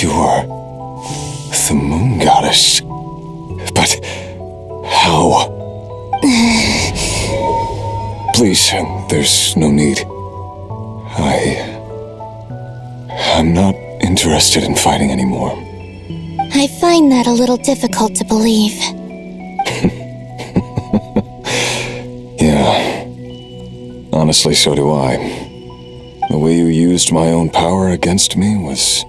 You are the moon goddess. But how? Please, there's no need. I'm not interested in fighting anymore. I find that a little difficult to believe. Yeah. Honestly, so do I. The way you used my own power against me was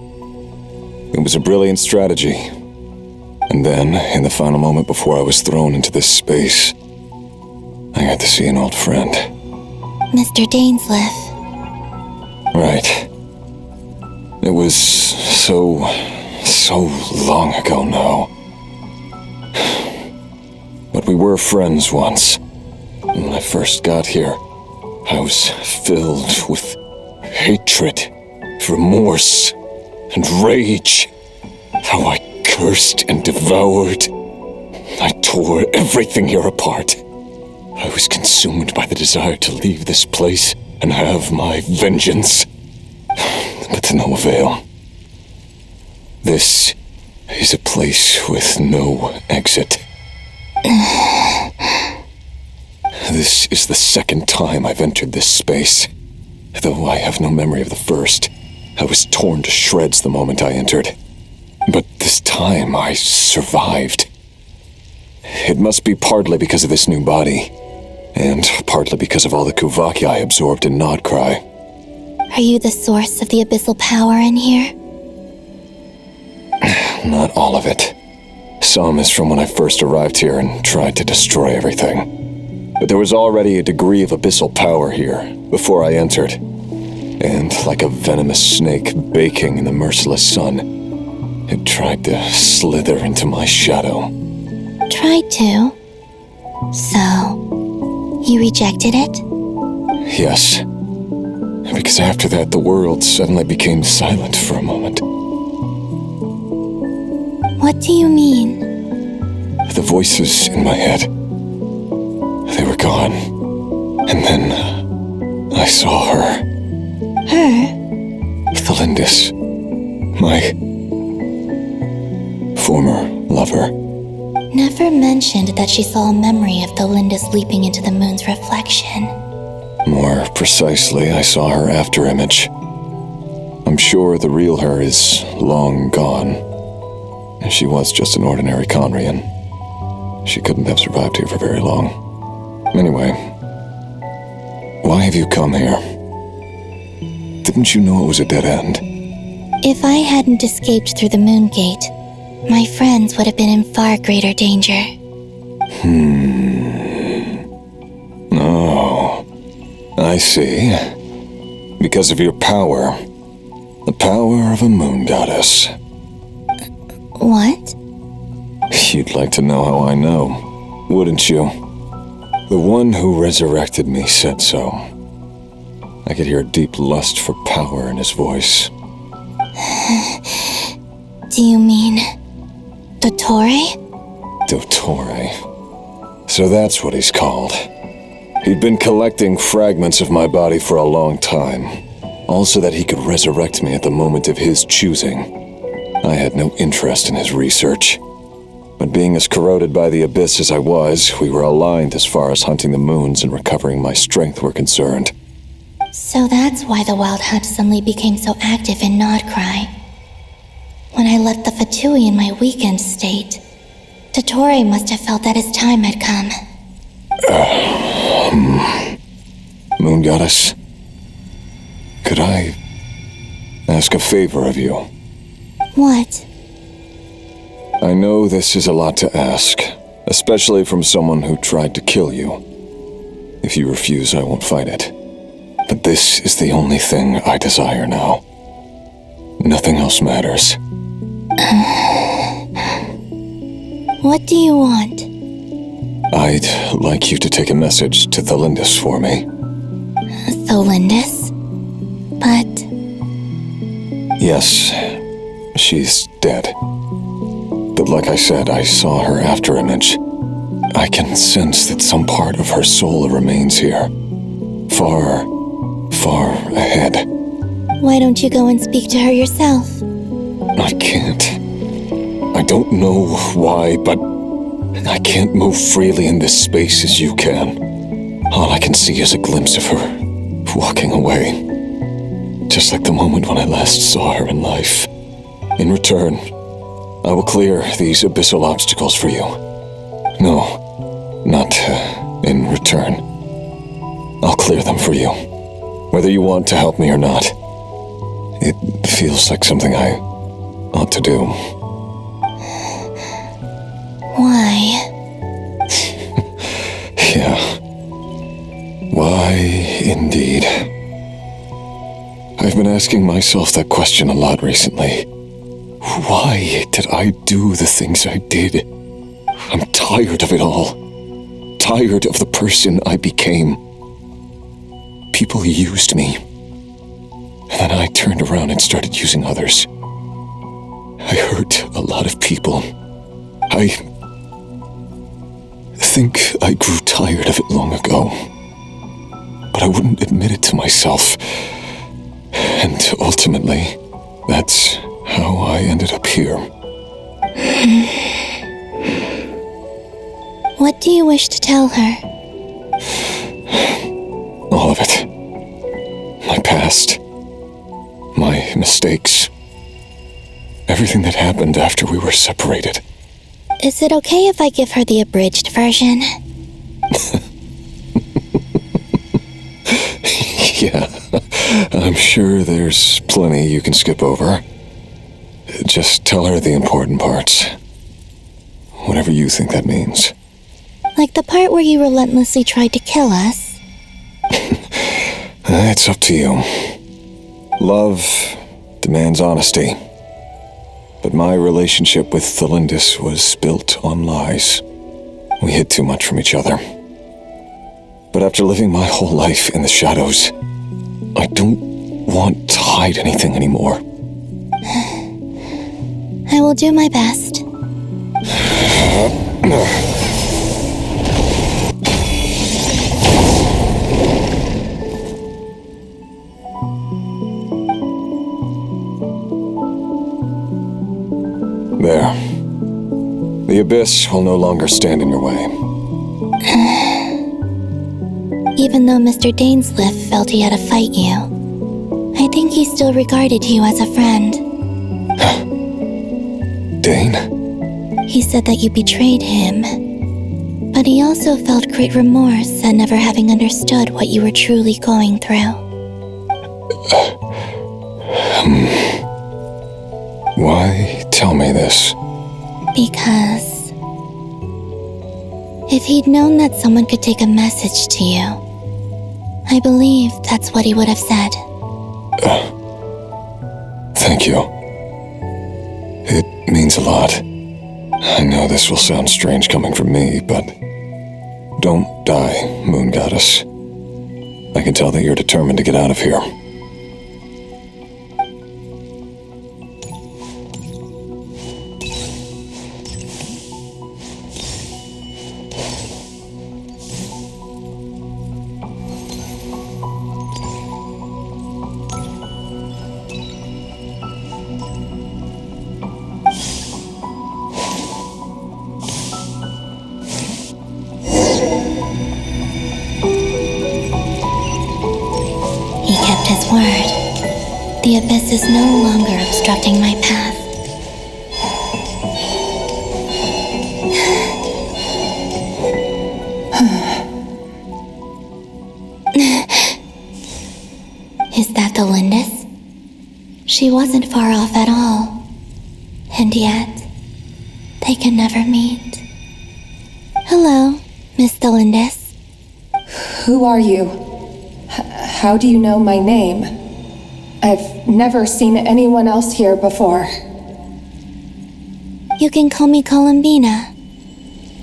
a brilliant strategy. And then, in the final moment before I was thrown into this space, I got to see an old friend. Mr. Dainsleif. Right. It was so long ago now. But we were friends once. And when I first got here, I was filled with hatred, remorse, and rage. How I cursed and devoured. I tore everything here apart. I was consumed by the desire to leave this place and have my vengeance. But to no avail. This is a place with no exit. This is the second time I've entered this space. Though I have no memory of the first. I was torn to shreds the moment I entered. But this time I survived. It must be partly because of this new body, and partly because of all the Kuvaki I absorbed in Nodcry. Are you the source of the abyssal power in here? Not all of it. Some is from when I first arrived here and tried to destroy everything. But there was already a degree of abyssal power here before I entered. And like a venomous snake baking in the merciless sun, it tried to slither into my shadow. Tried to? So, you rejected it? Yes. Because after that, the world suddenly became silent for a moment. What do you mean? The voices in my head, they were gone. And then I saw her. Her? Thelindis. My former lover. Never mentioned that she saw a memory of Thelindis leaping into the moon's reflection. More precisely, I saw her afterimage. I'm sure the real her is long gone. She was just an ordinary Conrian. She couldn't have survived here for very long. Anyway, why have you come here? Didn't you know it was a dead end? If I hadn't escaped through the moon gate, my friends would have been in far greater danger. Oh, I see. Because of your power. The power of a moon goddess. What? You'd like to know how I know, wouldn't you? The one who resurrected me said so. I could hear a deep lust for power in his voice. Do you mean... Dottore? Dottore. So that's what he's called. He'd been collecting fragments of my body for a long time, all so that he could resurrect me at the moment of his choosing. I had no interest in his research. But being as corroded by the abyss as I was, we were aligned as far as hunting the moons and recovering my strength were concerned. So that's why the Wild Hunt suddenly became so active in Nodcry. When I left the Fatui in my weakened state, Dottore must have felt that his time had come. Moon Goddess, could I ask a favor of you? What? I know this is a lot to ask, especially from someone who tried to kill you. If you refuse, I won't fight it. But this is the only thing I desire now. Nothing else matters. What do you want? I'd like you to take a message to Thelindis for me. Thelindis? But... Yes, she's dead. But like I said, I saw her afterimage. I can sense that some part of her soul remains here. Far, far ahead. Why don't you go and speak to her yourself? I can't. I don't know why, but I can't move freely in this space as you can. All I can see is a glimpse of her, walking away. Just like the moment when I last saw her in life. In return, I will clear these abyssal obstacles for you. No, not in return. I'll clear them for you. Whether you want to help me or not. It feels like something I ought to do. Why? Yeah. Why, indeed. I've been asking myself that question a lot recently. Why did I do the things I did? I'm tired of it all. Tired of the person I became. People used me. And then I turned around and started using others. I hurt a lot of people. I think I grew tired of it long ago. But I wouldn't admit it to myself. And ultimately, that's how I ended up here. What do you wish to tell her? All of it. My past. My mistakes. Everything that happened after we were separated. Is it okay if I give her the abridged version? Yeah, I'm sure there's plenty you can skip over. Just tell her the important parts. Whatever you think that means. Like the part where you relentlessly tried to kill us? It's up to you. Love demands honesty. But my relationship with Thelindis was built on lies. We hid too much from each other. But after living my whole life in the shadows, I don't want to hide anything anymore. I will do my best. There. The abyss will no longer stand in your way. Even though Mr. Dainsleif felt he had to fight you, I think he still regarded you as a friend. Dane? He said that you betrayed him, but he also felt great remorse at never having understood what you were truly going through. Why tell me this? Because if he'd known that someone could take a message to you, I believe that's what he would have said. Thank you. It means a lot. I know this will sound strange coming from me, but don't die, Moon Goddess. I can tell that you're determined to get out of here. He kept his word. The abyss is no longer obstructing my path. Is that Thelindis? She wasn't far off at all. And yet, they can never meet. Hello, Miss Thelindis. Who are you? How do you know my name? I've never seen anyone else here before. You can call me Columbina.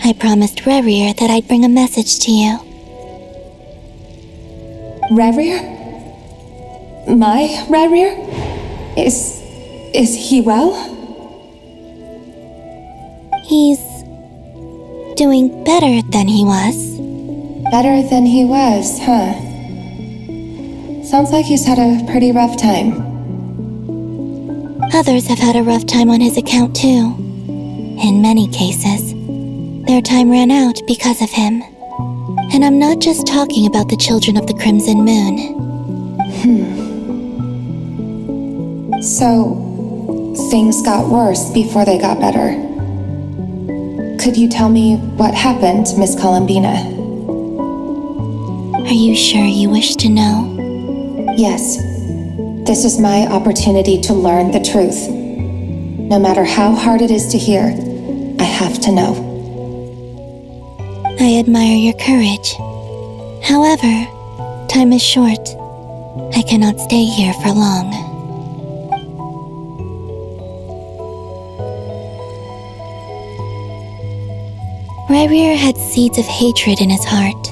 I promised Rerir that I'd bring a message to you. Rerir? My Rerir? Is he well? He's doing better than he was. Better than he was, huh? Sounds like he's had a pretty rough time. Others have had a rough time on his account too. In many cases, their time ran out because of him. And I'm not just talking about the children of the Crimson Moon. So, things got worse before they got better. Could you tell me what happened, Miss Columbina? Are you sure you wish to know? Yes. This is my opportunity to learn the truth. No matter how hard it is to hear, I have to know. I admire your courage. However, time is short. I cannot stay here for long. Rerir had seeds of hatred in his heart,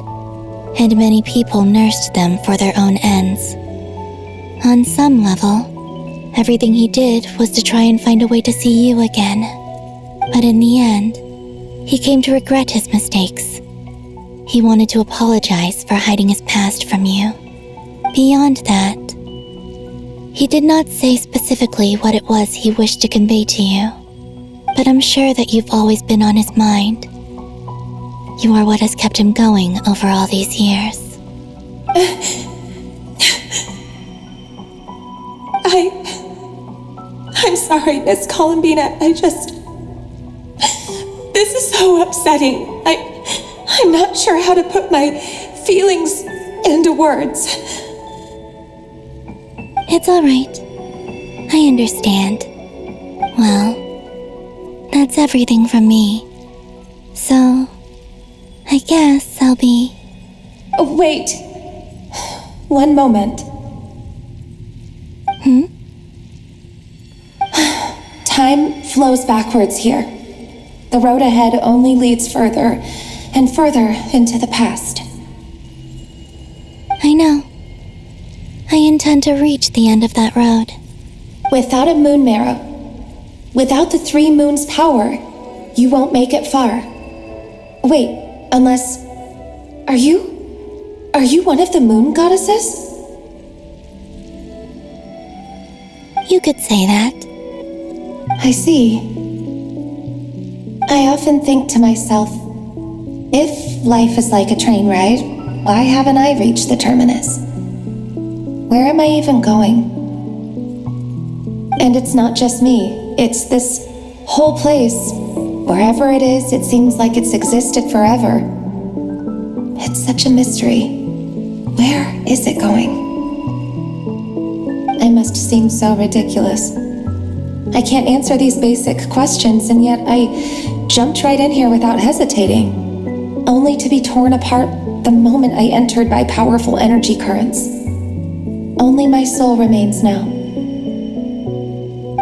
and many people nursed them for their own ends. On some level, everything he did was to try and find a way to see you again. But in the end, he came to regret his mistakes. He wanted to apologize for hiding his past from you. Beyond that, he did not say specifically what it was he wished to convey to you, but I'm sure that you've always been on his mind. You are what has kept him going over all these years. I'm sorry, Miss Columbina. This is so upsetting. I'm not sure how to put my feelings into words. It's all right. I understand. Well, that's everything from me. So, I guess I'll be... Wait. One moment. Time flows backwards here. The road ahead only leads further and further into the past. I know. I intend to reach the end of that road. Without a moon marrow, without the 3 moons' power, you won't make it far. Wait, unless... Are you one of the moon goddesses? You could say that. I see. I often think to myself, if life is like a train ride, why haven't I reached the terminus? Where am I even going? And it's not just me, it's this whole place. Wherever it is, it seems like it's existed forever. It's such a mystery. Where is it going? I must seem so ridiculous. I can't answer these basic questions, and yet I jumped right in here without hesitating, only to be torn apart the moment I entered by powerful energy currents. Only my soul remains now.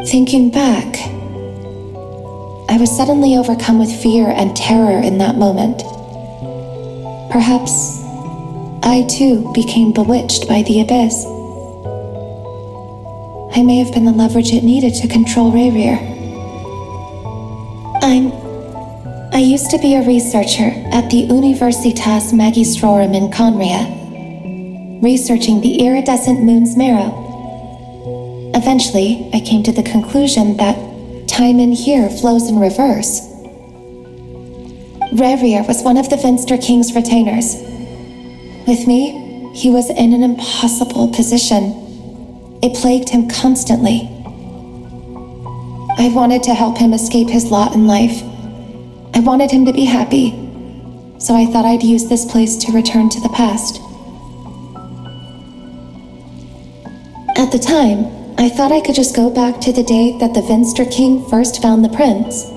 Thinking back, I was suddenly overcome with fear and terror in that moment. Perhaps I too became bewitched by the abyss. I may have been the leverage it needed to control Rerir. I used to be a researcher at the Universitas Magistrorum in Conria, researching the iridescent moon's marrow. Eventually, I came to the conclusion that time in here flows in reverse. Rerir was one of the Finster King's retainers. With me, he was in an impossible position. It plagued him constantly. I wanted to help him escape his lot in life. I wanted him to be happy, so I thought I'd use this place to return to the past. At the time, I thought I could just go back to the day that the Finster King first found the prince.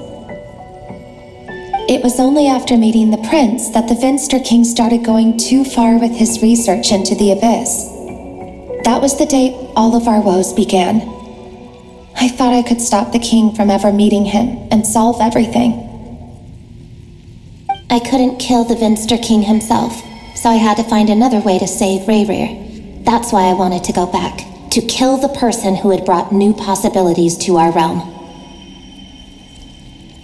It was only after meeting the prince that the Finster King started going too far with his research into the abyss. That was the day all of our woes began. I thought I could stop the king from ever meeting him and solve everything. I couldn't kill the Venster King himself, so I had to find another way to save Rayrir. That's why I wanted to go back, to kill the person who had brought new possibilities to our realm.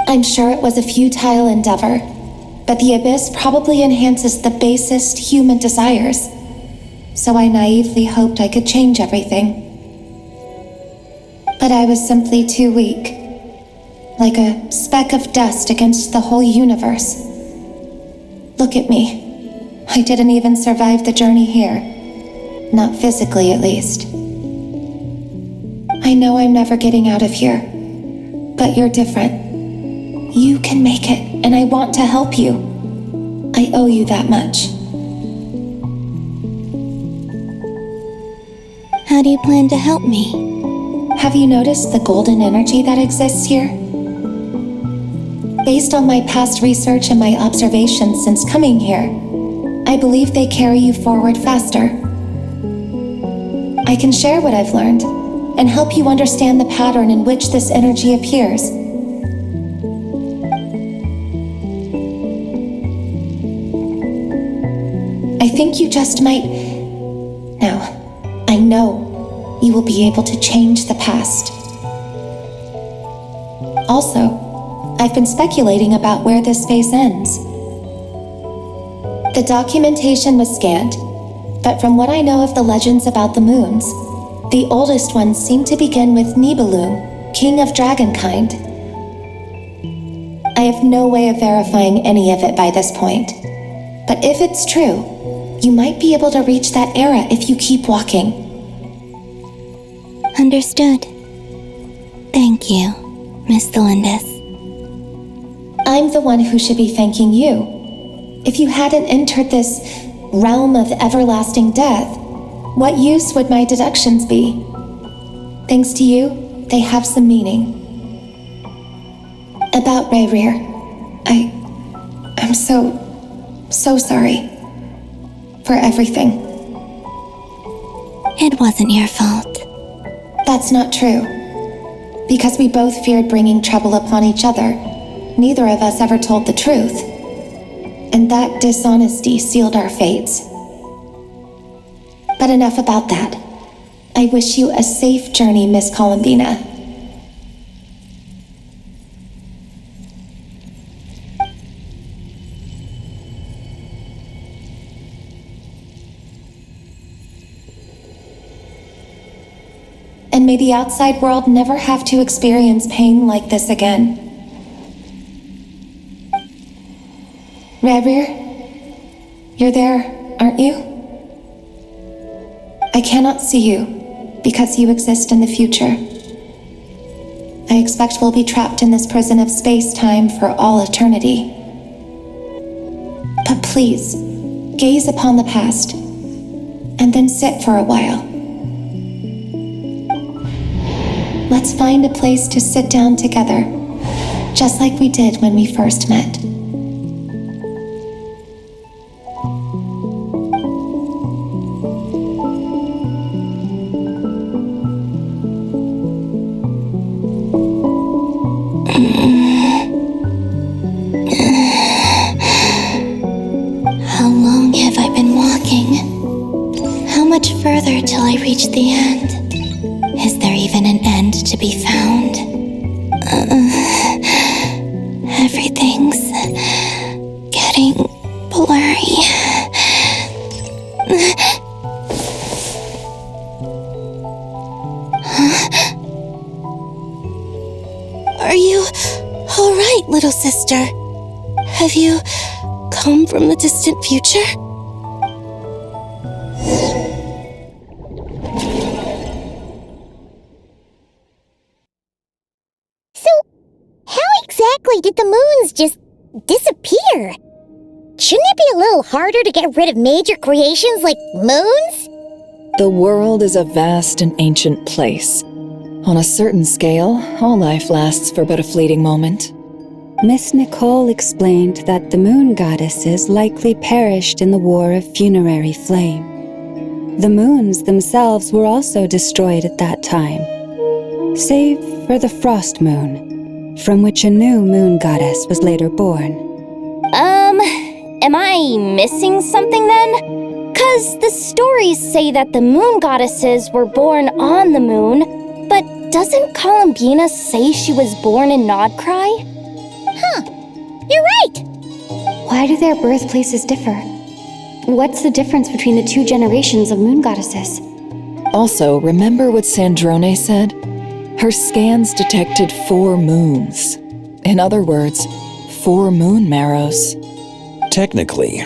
I'm sure it was a futile endeavor, but the Abyss probably enhances the basest human desires. So I naively hoped I could change everything. But I was simply too weak. Like a speck of dust against the whole universe. Look at me. I didn't even survive the journey here. Not physically, at least. I know I'm never getting out of here. But you're different. You can make it, and I want to help you. I owe you that much. How do you plan to help me? Have you noticed the golden energy that exists here? Based on my past research and my observations since coming here, I believe they carry you forward faster. I can share what I've learned and help you understand the pattern in which this energy appears. I think you just might... Now, I know you will be able to change the past. Also, I've been speculating about where this phase ends. The documentation was scanned, but from what I know of the legends about the moons, the oldest ones seem to begin with Nibelung, king of dragonkind. I have no way of verifying any of it by this point, but if it's true, you might be able to reach that era if you keep walking. Understood. Thank you, Miss Thelindis. I'm the one who should be thanking you. If you hadn't entered this realm of everlasting death, what use would my deductions be? Thanks to you, they have some meaning. About Rayrir, I'm so sorry. For everything. It wasn't your fault. That's not true. Because we both feared bringing trouble upon each other, neither of us ever told the truth. And that dishonesty sealed our fates. But enough about that. I wish you a safe journey, Miss Columbina. And may the outside world never have to experience pain like this again. Rayrir, you're there, aren't you? I cannot see you, because you exist in the future. I expect we'll be trapped in this prison of space-time for all eternity. But please, gaze upon the past, and then sit for a while. Let's find a place to sit down together, just like we did when we first met. How long have I been walking? How much further till I reach the end? Is there even an end to be found? Everything's getting blurry. Are you all right, little sister? Have you come from the distant future? Did the moons just disappear? Shouldn't it be a little harder to get rid of major creations like moons? The world is a vast and ancient place. On a certain scale, all life lasts for but a fleeting moment. Miss Nicole explained that the moon goddesses likely perished in the War of Funerary Flame. The moons themselves were also destroyed at that time, save for the Frost Moon, from which a new moon goddess was later born. am I missing something then? 'Cause the stories say that the moon goddesses were born on the moon, but doesn't Columbina say she was born in Nodcry? Huh, you're right! Why do their birthplaces differ? What's the difference between the two generations of moon goddesses? Also, remember what Sandrone said? Her scans detected 4 moons. In other words, 4 moon marrows. Technically,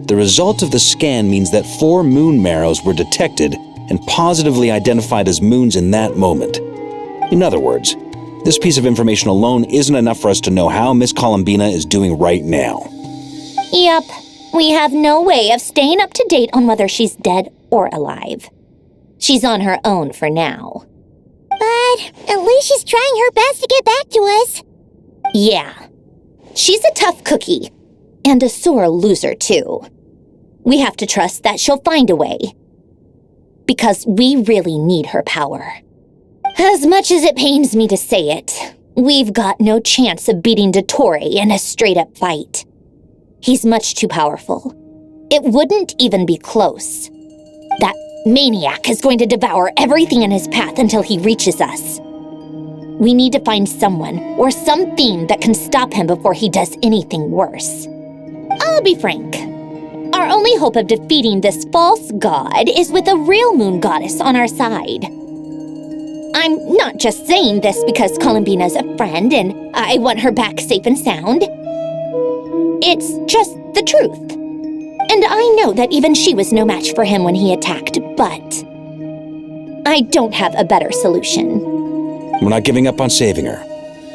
the result of the scan means that 4 moon marrows were detected and positively identified as moons in that moment. In other words, this piece of information alone isn't enough for us to know how Miss Columbina is doing right now. Yep, we have no way of staying up to date on whether she's dead or alive. She's on her own for now. But at least she's trying her best to get back to us. Yeah, she's a tough cookie. And a sore loser, too. We have to trust that she'll find a way. Because we really need her power. As much as it pains me to say it, we've got no chance of beating Dottore in a straight-up fight. He's much too powerful. It wouldn't even be close. That maniac is going to devour everything in his path until he reaches us. We need to find someone or something that can stop him before he does anything worse. I'll be frank. Our only hope of defeating this false god is with a real moon goddess on our side. I'm not just saying this because Columbina's a friend and I want her back safe and sound. It's just the truth. And I know that even she was no match for him when he attacked, but I don't have a better solution. We're not giving up on saving her,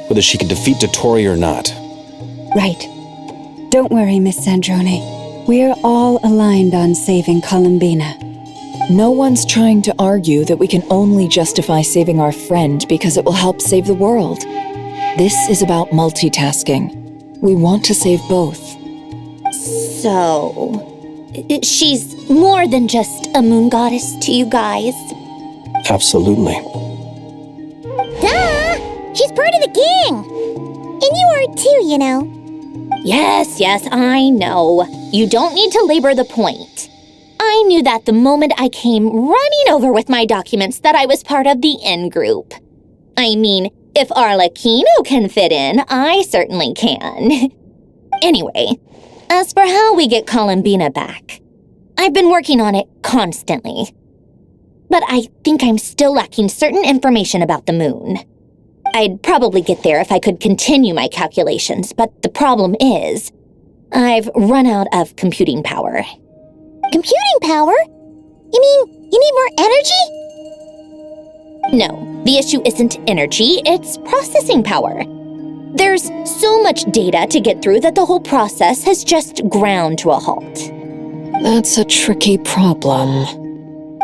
whether she can defeat Dottore or not. Right. Don't worry, Miss Sandrone. We're all aligned on saving Columbina. No one's trying to argue that we can only justify saving our friend because it will help save the world. This is about multitasking. We want to save both. So, she's more than just a moon goddess to you guys? Absolutely. Duh! She's part of the gang! And you are too, you know. Yes, I know. You don't need to labor the point. I knew that the moment I came running over with my documents that I was part of the in-group. I mean, if Arlecchino can fit in, I certainly can. Anyway, as for how we get Columbina back, I've been working on it constantly. But I think I'm still lacking certain information about the moon. I'd probably get there if I could continue my calculations, but the problem is, I've run out of computing power. Computing power? You mean you need more energy? No, the issue isn't energy, it's processing power. There's so much data to get through that the whole process has just ground to a halt. That's a tricky problem.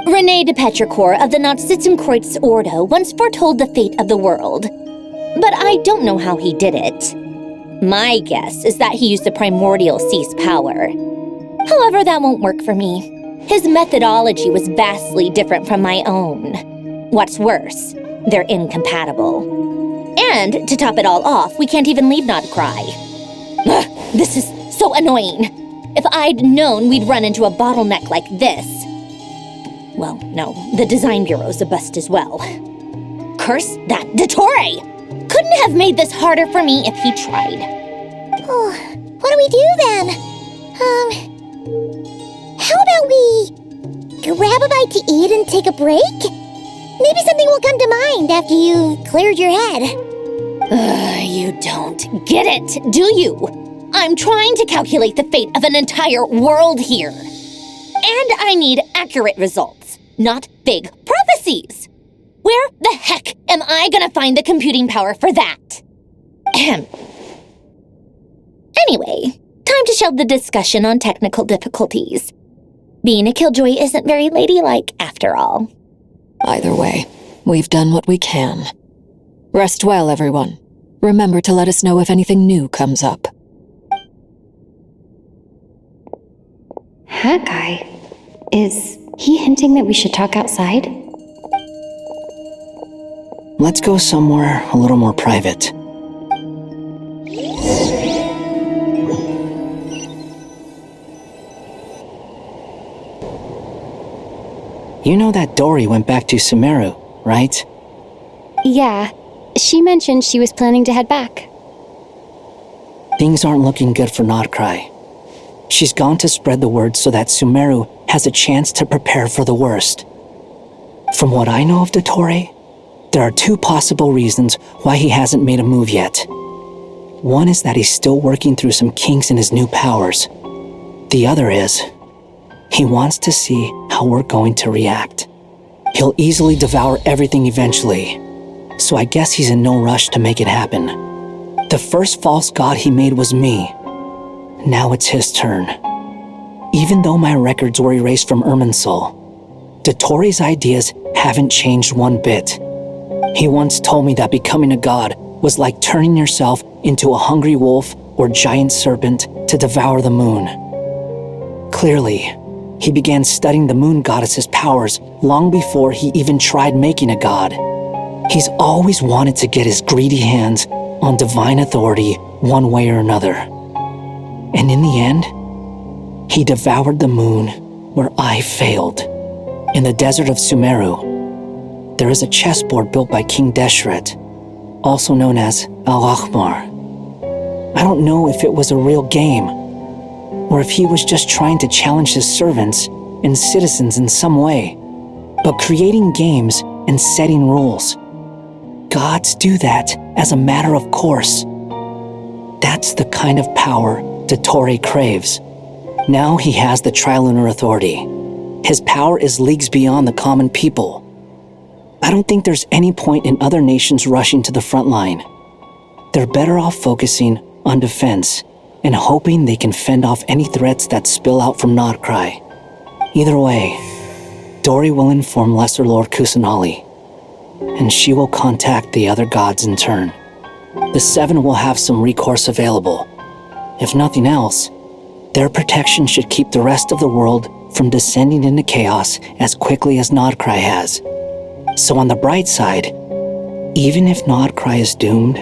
René de Petrichor of the Nazissenkreuz Ordo once foretold the fate of the world. But I don't know how he did it. My guess is that he used the primordial sea's power. However, that won't work for me. His methodology was vastly different from my own. What's worse, they're incompatible. And to top it all off, we can't even leave Nodcry. Ugh, this is so annoying. If I'd known we'd run into a bottleneck like this. Well, no, the design bureau's a bust as well. Curse that Dottore! Couldn't have made this harder for me if he tried. Oh, what do we do then? How about we grab a bite to eat and take a break? Maybe something will come to mind after you've cleared your head. You don't get it, do you? I'm trying to calculate the fate of an entire world here. And I need accurate results, not big prophecies. Where the heck am I gonna find the computing power for that? Anyway, time to shelve the discussion on technical difficulties. Being a killjoy isn't very ladylike after all. Either way, we've done what we can. Rest well, everyone. Remember to let us know if anything new comes up. Haggai, is he hinting that we should talk outside? Let's go somewhere a little more private. You know that Dory went back to Sumeru, right? Yeah, she mentioned she was planning to head back. Things aren't looking good for Notcry. She's gone to spread the word so that Sumeru has a chance to prepare for the worst. From what I know of Dottore, there are two possible reasons why he hasn't made a move yet. One is that he's still working through some kinks in his new powers. The other is, he wants to see how we're going to react. He'll easily devour everything eventually, so I guess he's in no rush to make it happen. The first false god he made was me. Now it's his turn. Even though my records were erased from Irminsul, Dottore's ideas haven't changed one bit. He once told me that becoming a god was like turning yourself into a hungry wolf or giant serpent to devour the moon. Clearly, he began studying the moon goddess's powers long before he even tried making a god. He's always wanted to get his greedy hands on divine authority one way or another. And in the end, he devoured the moon where I failed. In the desert of Sumeru, there is a chessboard built by King Deshret, also known as Al-Ahmar. I don't know if it was a real game, or if he was just trying to challenge his servants and citizens in some way. But creating games and setting rules, gods do that as a matter of course. That's the kind of power Dottore craves. Now he has the Trilunar Authority. His power is leagues beyond the common people. I don't think there's any point in other nations rushing to the front line. They're better off focusing on defense and hoping they can fend off any threats that spill out from Notcry. Either way, Dory will inform Lesser Lord Kusanali, and she will contact the other gods in turn. The Seven will have some recourse available. If nothing else, their protection should keep the rest of the world from descending into chaos as quickly as Notcry has. So on the bright side, even if Notcry is doomed,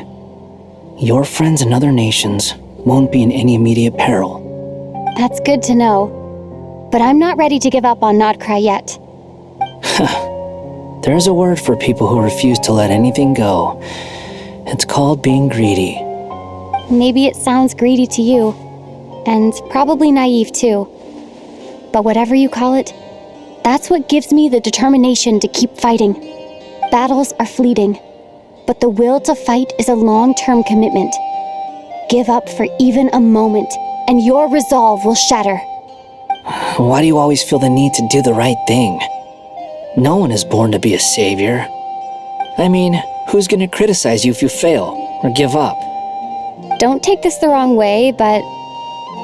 your friends in other nations won't be in any immediate peril. That's good to know, but I'm not ready to give up on Notcry yet. There's a word for people who refuse to let anything go. It's called being greedy. Maybe it sounds greedy to you, and probably naive too. But whatever you call it, that's what gives me the determination to keep fighting. Battles are fleeting, but the will to fight is a long-term commitment. Give up for even a moment, and your resolve will shatter. Why do you always feel the need to do the right thing? No one is born to be a savior. I mean, who's gonna criticize you if you fail or give up? Don't take this the wrong way, but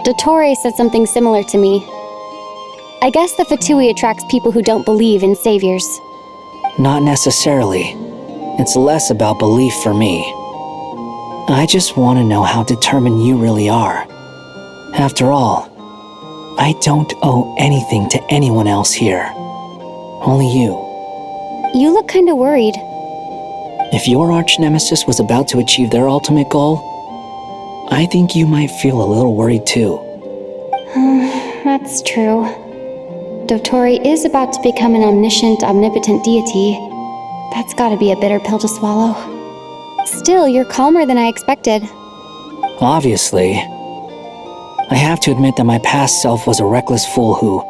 Dottore said something similar to me. I guess the Fatui attracts people who don't believe in saviors. Not necessarily. It's less about belief for me. I just want to know how determined you really are. After all, I don't owe anything to anyone else here. Only you. You look kinda worried. If your arch-nemesis was about to achieve their ultimate goal, I think you might feel a little worried too. That's true. Dottore is about to become an omniscient, omnipotent deity. That's gotta be a bitter pill to swallow. Still, you're calmer than I expected. Obviously. I have to admit that my past self was a reckless fool who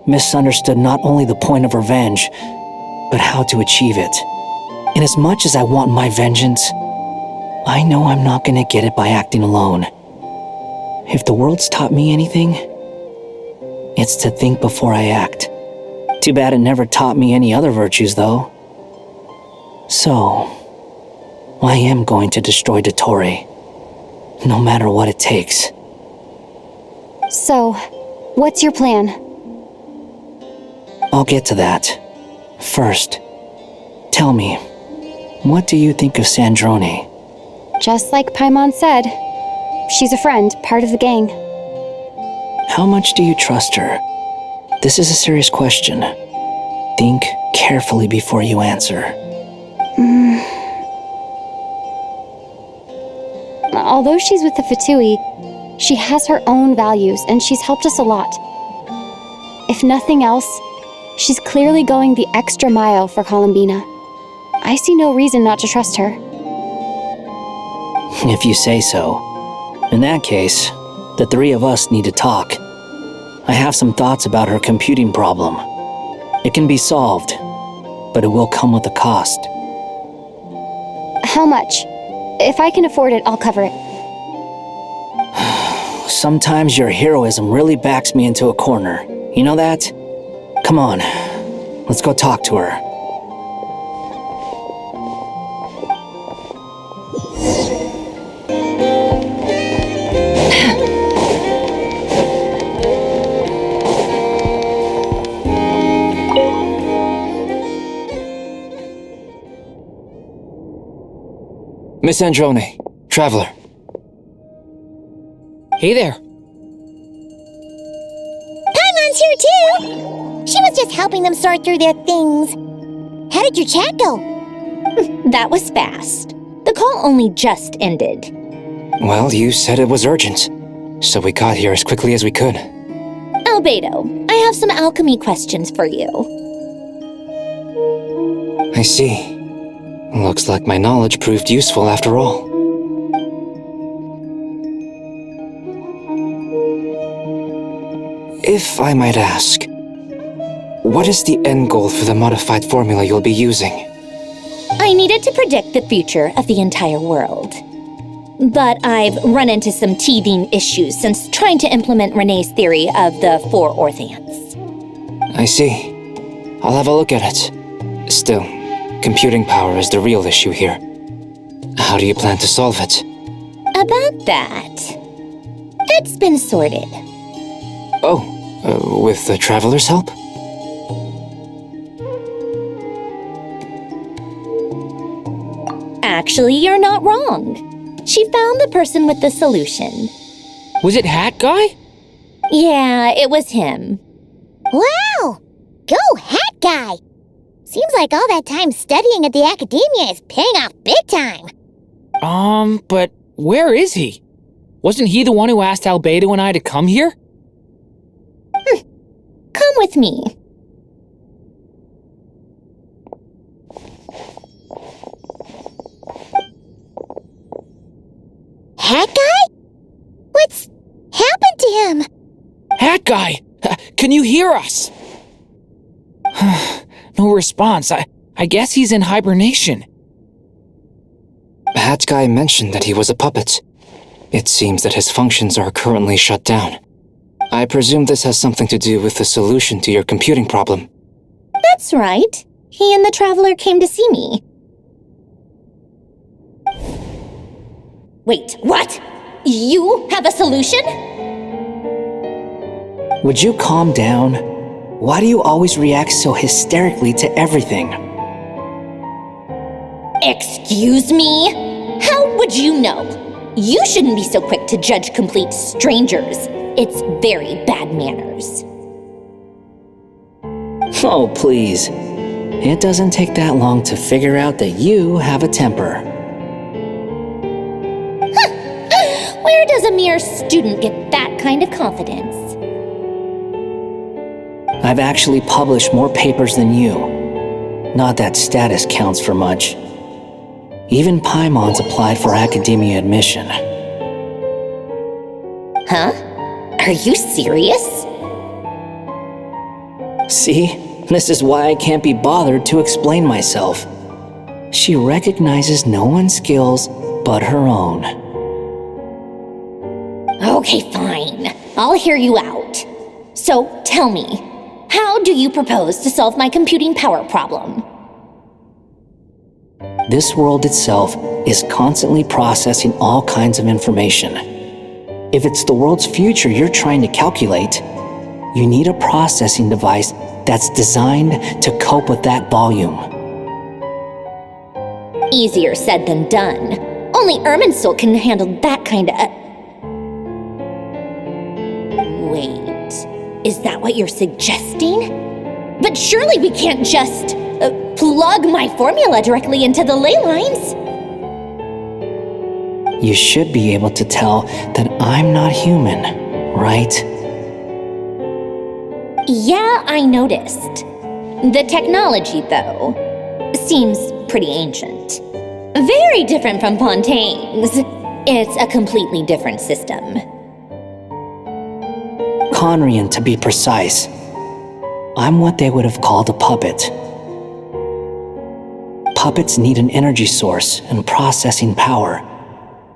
misunderstood not only the point of revenge, but how to achieve it. And as much as I want my vengeance, I know I'm not gonna get it by acting alone. If the world's taught me anything, it's to think before I act. Too bad it never taught me any other virtues, though. So, I am going to destroy Dottore, no matter what it takes. So, what's your plan? I'll get to that. First, tell me, what do you think of Sandrone? Just like Paimon said, she's a friend, part of the gang. How much do you trust her? This is a serious question. Think carefully before you answer. Although she's with the Fatui, she has her own values and she's helped us a lot. If nothing else, She's clearly going the extra mile for Columbina. I see no reason not to trust her. If you say so. In that case, the three of us need to talk. I have some thoughts about her computing problem. It can be solved, but it will come with a cost. How much? If I can afford it, I'll cover it. Sometimes your heroism really backs me into a corner. You know that? Come on, let's go talk to her. Miss Androne, Traveler. Hey there. Paimon's here too! She was just helping them sort through their things. How did your chat go? That was fast. The call only just ended. Well, you said it was urgent, so we got here as quickly as we could. Albedo, I have some alchemy questions for you. I see. Looks like my knowledge proved useful after all. If I might ask, what is the end goal for the modified formula you'll be using? I needed to predict the future of the entire world. But I've run into some teething issues since trying to implement Renee's theory of the four orthants. I see. I'll have a look at it. Still, computing power is the real issue here. How do you plan to solve it? About that, it's been sorted. Oh, with the Traveler's help? Actually, you're not wrong. She found the person with the solution. Was it Hat Guy? Yeah, it was him. Wow! Go Hat Guy! Seems like all that time studying at the academia is paying off big time. But where is he? Wasn't he the one who asked Albedo and I to come here? Come with me. Hat Guy? What's happened to him? Hat Guy! Can you hear us? No response. I guess he's in hibernation. Hat Guy mentioned that he was a puppet. It seems that his functions are currently shut down. I presume this has something to do with the solution to your computing problem. That's right. He and the Traveler came to see me. Wait, what? You have a solution? Would you calm down? Why do you always react so hysterically to everything? Excuse me? How would you know? You shouldn't be so quick to judge complete strangers. It's very bad manners. Oh, please. It doesn't take that long to figure out that you have a temper. Where does a mere student get that kind of confidence? I've actually published more papers than you. Not that status counts for much. Even Paimon's applied for academia admission. Huh? Are you serious? See? This is why I can't be bothered to explain myself. She recognizes no one's skills but her own. Okay, fine. I'll hear you out. So, tell me, how do you propose to solve my computing power problem? This world itself is constantly processing all kinds of information. If it's the world's future you're trying to calculate, you need a processing device that's designed to cope with that volume. Easier said than done. Only Irminsul can handle that kind of... Wait, is that what you're suggesting? But surely we can't just plug my formula directly into the ley lines. You should be able to tell that I'm not human, right? Yeah, I noticed. The technology, though, seems pretty ancient. Very different from Fontaine's. It's a completely different system. Conrian, to be precise. I'm what they would have called a puppet. Puppets need an energy source and processing power.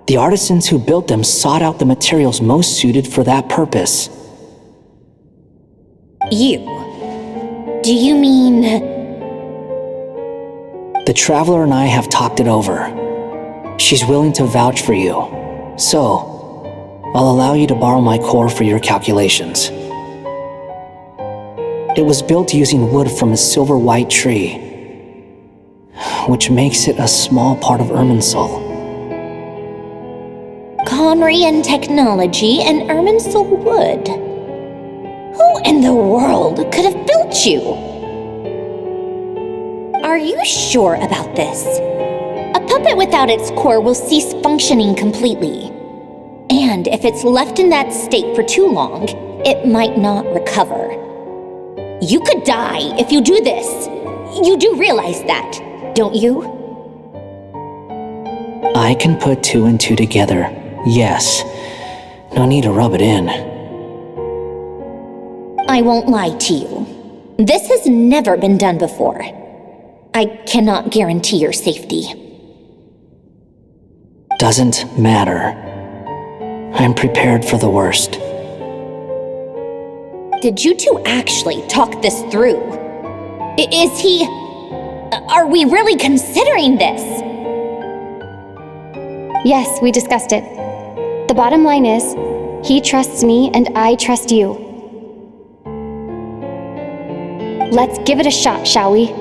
The artisans who built them sought out the materials most suited for that purpose. You? Do you mean... The Traveler and I have talked it over. She's willing to vouch for you. So, I'll allow you to borrow my core for your calculations. It was built using wood from a silver-white tree, which makes it a small part of Irminsul. Conrian technology and Irminsul wood. Who in the world could have built you? Are you sure about this? A puppet without its core will cease functioning completely. And if it's left in that state for too long, it might not recover. You could die if you do this. You do realize that, don't you? I can put two and two together, yes. No need to rub it in. I won't lie to you. This has never been done before. I cannot guarantee your safety. Doesn't matter. I'm prepared for the worst. Did you two actually talk this through? Is he... Are we really considering this? Yes, we discussed it. The bottom line is, he trusts me and I trust you. Let's give it a shot, shall we?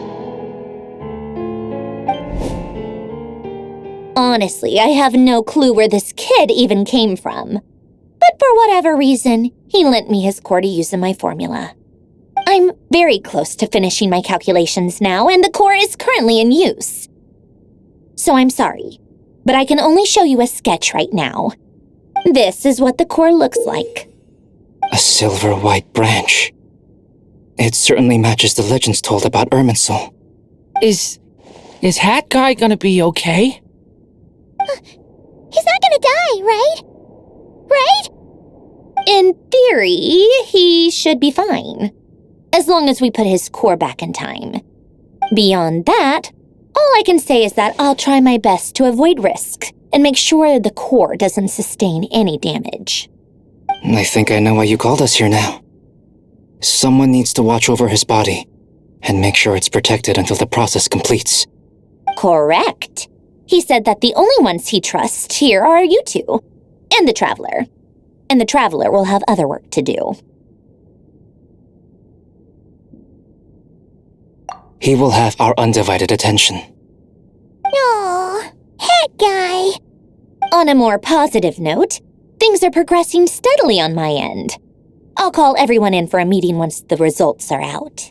Honestly, I have no clue where this kid even came from. But for whatever reason, he lent me his core to use in my formula. I'm very close to finishing my calculations now, and the core is currently in use. So I'm sorry, but I can only show you a sketch right now. This is what the core looks like. A silver-white branch. It certainly matches the legends told about Irminsul. Is Hat Guy gonna be okay? He's not gonna die, right? Right? In theory, he should be fine. As long as we put his core back in time. Beyond that, all I can say is that I'll try my best to avoid risk and make sure the core doesn't sustain any damage. I think I know why you called us here now. Someone needs to watch over his body and make sure it's protected until the process completes. Correct. He said that the only ones he trusts here are you two, and the Traveler. And the Traveler will have other work to do. He will have our undivided attention. Aw, Hat Guy. On a more positive note, things are progressing steadily on my end. I'll call everyone in for a meeting once the results are out.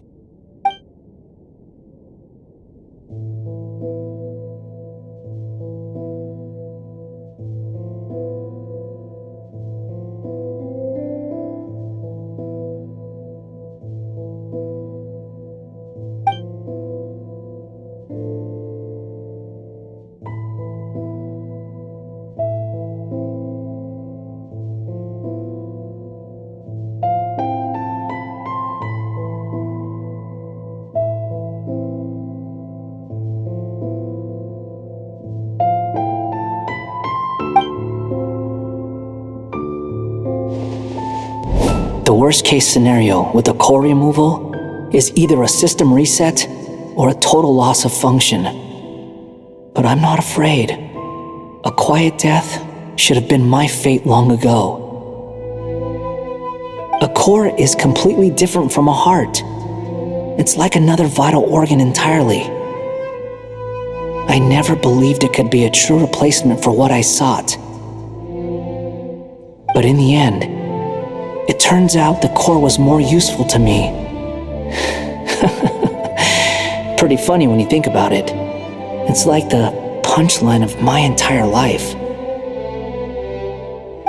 The worst case scenario with the core removal is either a system reset or a total loss of function. But I'm not afraid. A quiet death should have been my fate long ago. A core is completely different from a heart. It's like another vital organ entirely. I never believed it could be a true replacement for what I sought. But in the end, it turns out the core was more useful to me. Pretty funny when you think about it. It's like the punchline of my entire life.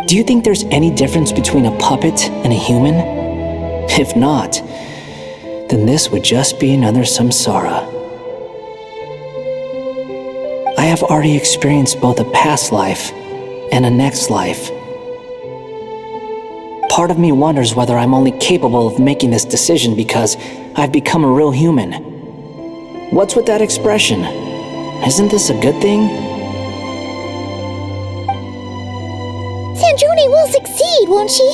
Do you think there's any difference between a puppet and a human? If not, then this would just be another samsara. I have already experienced both a past life and a next life. Part of me wonders whether I'm only capable of making this decision because I've become a real human. What's with that expression? Isn't this a good thing? Sanjuni will succeed, won't she?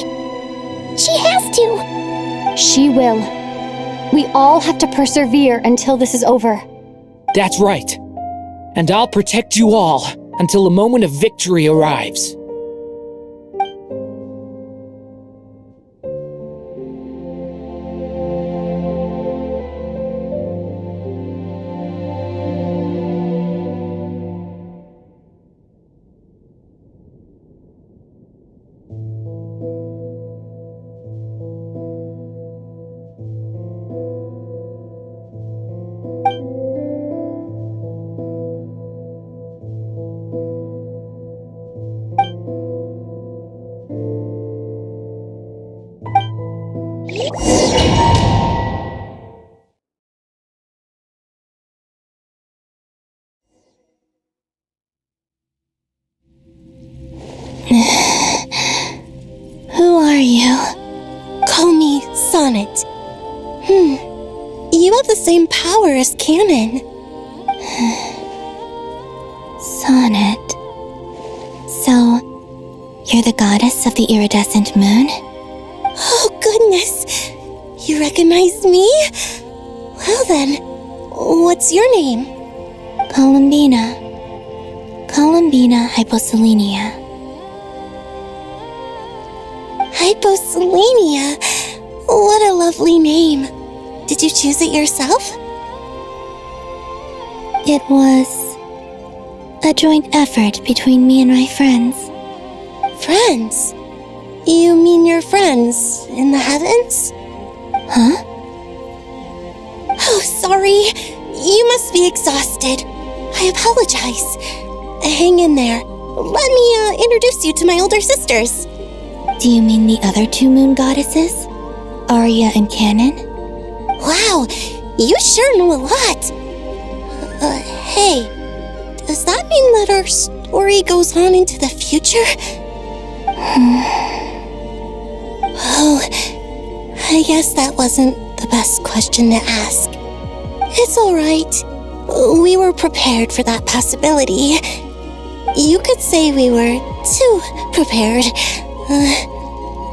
She has to. She will. We all have to persevere until this is over. That's right. And I'll protect you all until the moment of victory arrives. Who are you? Call me Sonnet. You have the same power as Canon. Sonnet. So, you're the goddess of the iridescent moon? Oh, goodness. You recognize me? Well then, what's your name? Columbina. Columbina Hyposelenia. Hyposelenia. What a lovely name. Did you choose it yourself? It was a joint effort between me and my friends. Friends? You mean your friends in the heavens? Huh? Oh, sorry. You must be exhausted. I apologize. Hang in there. Let me introduce you to my older sisters. Do you mean the other two moon goddesses? Arya and Canon? Wow, you sure know a lot. Hey, does that mean that our story goes on into the future? Oh, I guess that wasn't the best question to ask. It's all right. We were prepared for that possibility. You could say we were too prepared.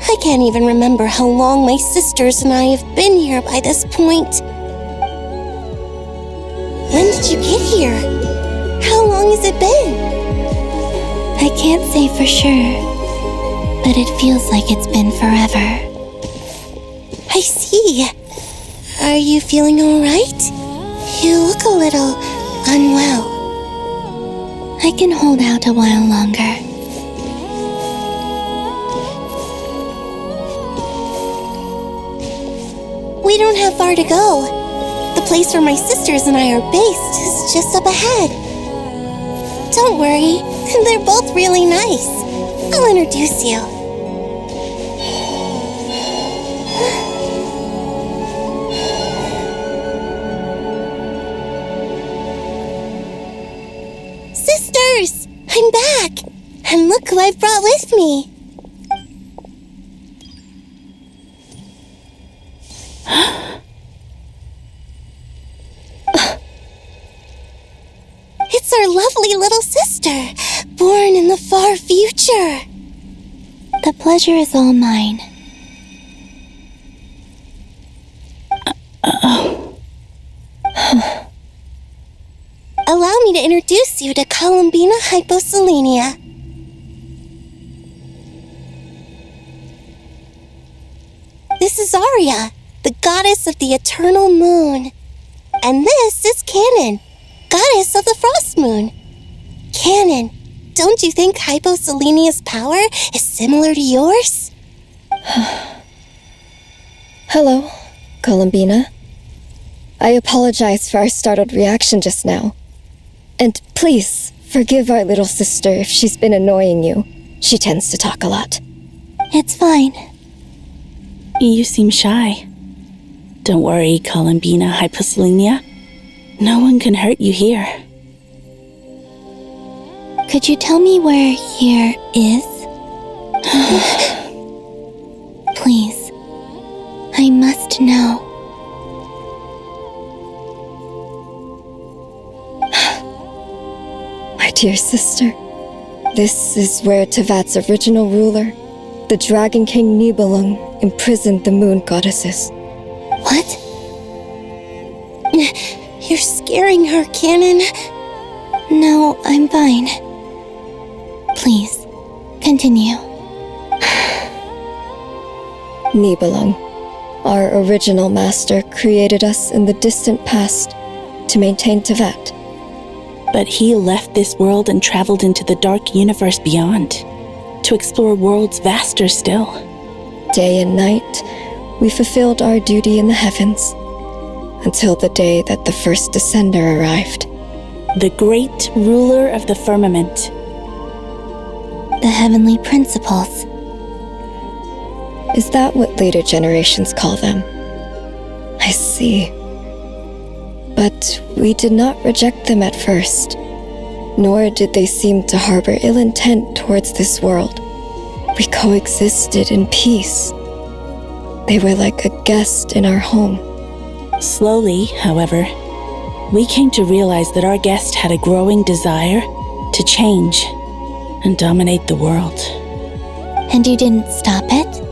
I can't even remember how long my sisters and I have been here by this point. When did you get here? How long has it been? I can't say for sure, but it feels like it's been forever. I see. Are you feeling all right? You look a little unwell. I can hold out a while longer. We don't have far to go. The place where my sisters and I are based is just up ahead. Don't worry, they're both really nice. I'll introduce you. Sisters, I'm back. And look who I've brought with me. It's our lovely little sister, born in the far future. The pleasure is all mine. Allow me to introduce you to Columbina Hyposelenia. This is Arya, the goddess of the eternal moon. And this is Canon, goddess of the frost moon. Canon, don't you think Hyposelenia's power is similar to yours? Hello, Columbina. I apologize for our startled reaction just now. And please, forgive our little sister if she's been annoying you. She tends to talk a lot. It's fine. You seem shy. Don't worry, Columbina Hyposelenia. No one can hurt you here. Could you tell me where here is? Please. I must know. My dear sister, this is where Teyvat's original ruler, the Dragon King Nibelung, imprisoned the moon goddesses. What? You're scaring her, Canon. No, I'm fine. Please, continue. Nibelung, our original master, created us in the distant past to maintain Teyvat. But he left this world and traveled into the dark universe beyond, to explore worlds vaster still. Day and night, we fulfilled our duty in the heavens, until the day that the first descender arrived. The great ruler of the firmament. The heavenly principles. Is that what later generations call them? I see. But we did not reject them at first, nor did they seem to harbor ill intent towards this world. We coexisted in peace. They were like a guest in our home. Slowly, however, we came to realize that our guest had a growing desire to change and dominate the world. And you didn't stop it?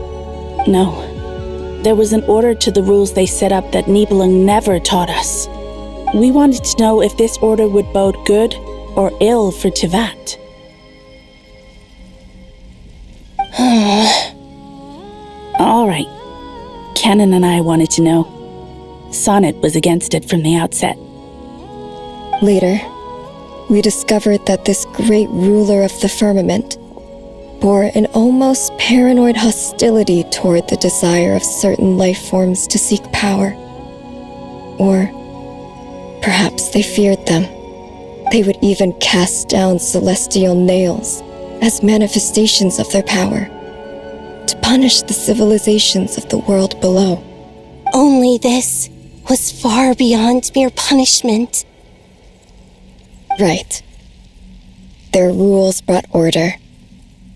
No. There was an order to the rules they set up that Nibelung never taught us. We wanted to know if this order would bode good or ill for Teyvat. All right. Canon and I wanted to know. Sonnet was against it from the outset. Later, we discovered that this great ruler of the firmament bore an almost paranoid hostility toward the desire of certain life forms to seek power. Or perhaps they feared them. They would even cast down celestial nails as manifestations of their power, to punish the civilizations of the world below. Only this was far beyond mere punishment. Right. Their rules brought order,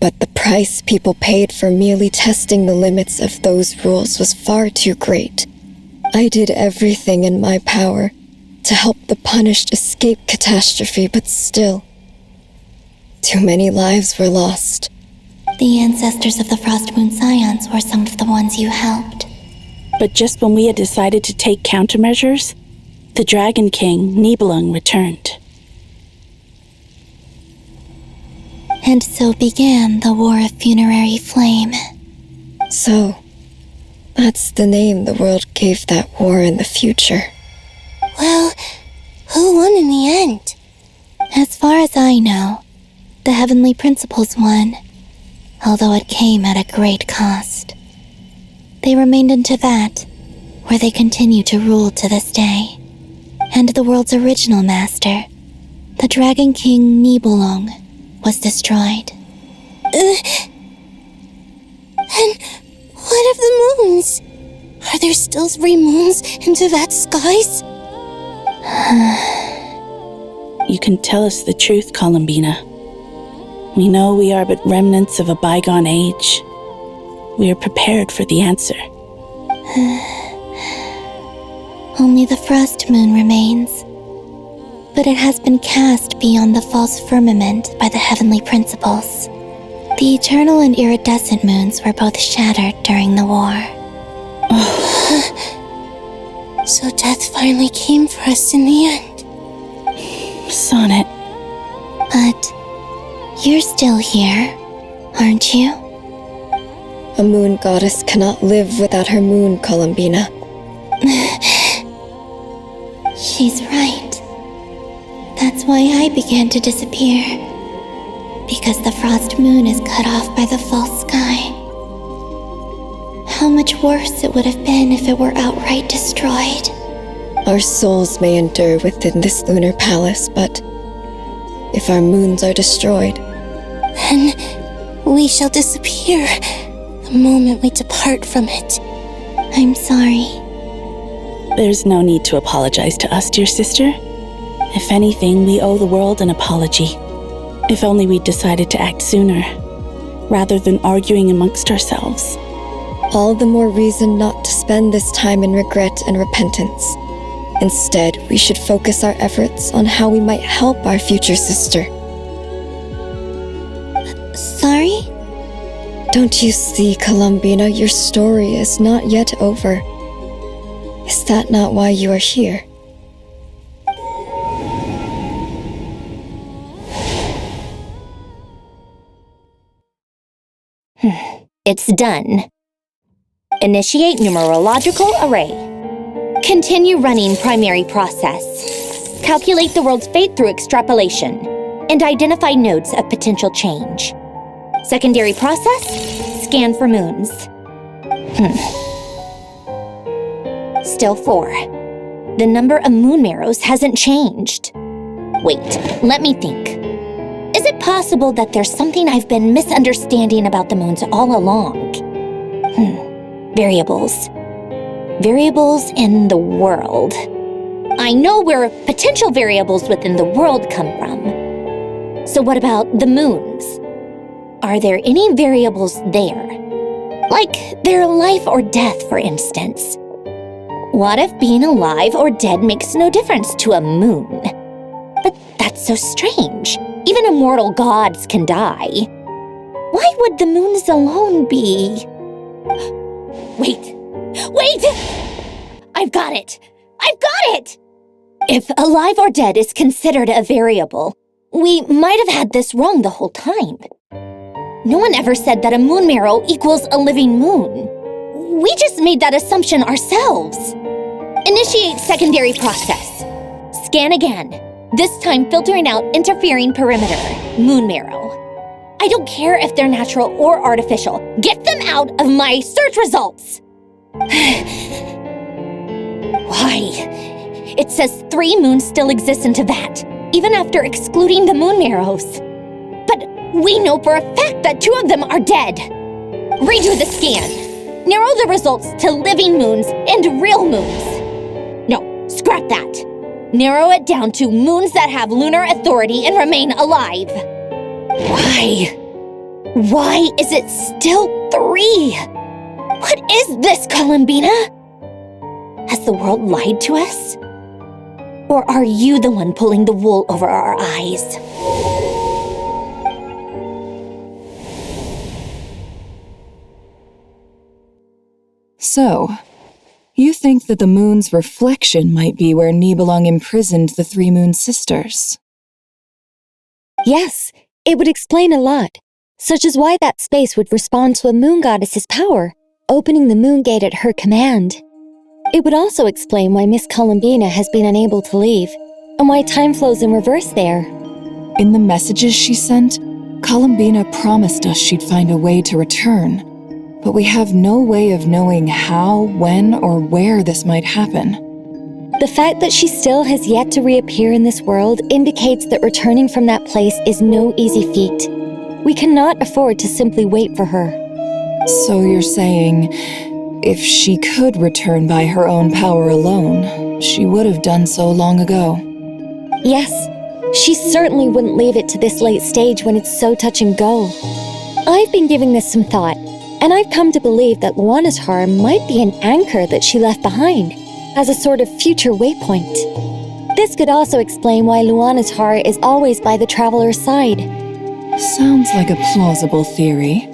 but the price people paid for merely testing the limits of those rules was far too great. I did everything in my power to help the punished escape catastrophe, but still, too many lives were lost. The ancestors of the Frost Moon Scions were some of the ones you helped. But just when we had decided to take countermeasures, the Dragon King, Nibelung, returned. And so began the War of Funerary Flame. So, that's the name the world gave that war in the future. Well, who won in the end? As far as I know, the Heavenly Principles won, although it came at a great cost. They remained in Teyvat, where they continue to rule to this day. And the world's original master, the Dragon King Nibelung, was destroyed. And what of the moons? Are there still 3 moons in Teyvat's skies? You can tell us the truth, Columbina. We know we are but remnants of a bygone age. We are prepared for the answer. Only the Frost Moon remains, but it has been cast beyond the false firmament by the Heavenly Principles. The eternal and iridescent moons were both shattered during the war. So death finally came for us in the end. Sonnet. But you're still here, aren't you? A moon goddess cannot live without her moon, Columbina. She's right. That's why I began to disappear. Because the Frost Moon is cut off by the false sky. How much worse it would have been if it were outright destroyed. Our souls may endure within this lunar palace, but if our moons are destroyed, then we shall disappear the moment we depart from it. I'm sorry. There's no need to apologize to us, dear sister. If anything, we owe the world an apology. If only we'd decided to act sooner, rather than arguing amongst ourselves. All the more reason not to spend this time in regret and repentance. Instead, we should focus our efforts on how we might help our future sister. Sorry? Don't you see, Columbina, your story is not yet over. Is that not why you are here? It's done. Initiate numerological array. Continue running primary process. Calculate the world's fate through extrapolation. And identify nodes of potential change. Secondary process, scan for moons. Still 4. The number of moon marrows hasn't changed. Wait, let me think. Is it possible that there's something I've been misunderstanding about the moons all along? Variables. Variables in the world. I know where potential variables within the world come from. So what about the moons? Are there any variables there? Like their life or death, for instance. What if being alive or dead makes no difference to a moon? But that's so strange. Even immortal gods can die. Why would the moons alone be... Wait! I've got it! If alive or dead is considered a variable, we might have had this wrong the whole time. No one ever said that a moon marrow equals a living moon. We just made that assumption ourselves. Initiate secondary process. Scan again. This time filtering out interfering perimeter, moon marrow. I don't care if they're natural or artificial. Get them out of my search results! Why? It says 3 moons still exist in Teyvat, even after excluding the moon marrows. But we know for a fact that 2 of them are dead. Redo the scan. Narrow the results to living moons and real moons. No, scrap that. Narrow it down to moons that have lunar authority and remain alive. Why? Why is it still 3? What is this, Columbina? Has the world lied to us? Or are you the one pulling the wool over our eyes? So, you think that the moon's reflection might be where Nibelung imprisoned the 3 moon sisters? Yes, it would explain a lot, such as why that space would respond to a moon goddess's power, opening the moon gate at her command. It would also explain why Miss Columbina has been unable to leave, and why time flows in reverse there. In the messages she sent, Columbina promised us she'd find a way to return, but we have no way of knowing how, when, or where this might happen. The fact that she still has yet to reappear in this world indicates that returning from that place is no easy feat. We cannot afford to simply wait for her. So you're saying, if she could return by her own power alone, she would have done so long ago? Yes, she certainly wouldn't leave it to this late stage when it's so touch and go. I've been giving this some thought, and I've come to believe that Luana's Har might be an anchor that she left behind, as a sort of future waypoint. This could also explain why Luana's Har is always by the traveler's side. Sounds like a plausible theory.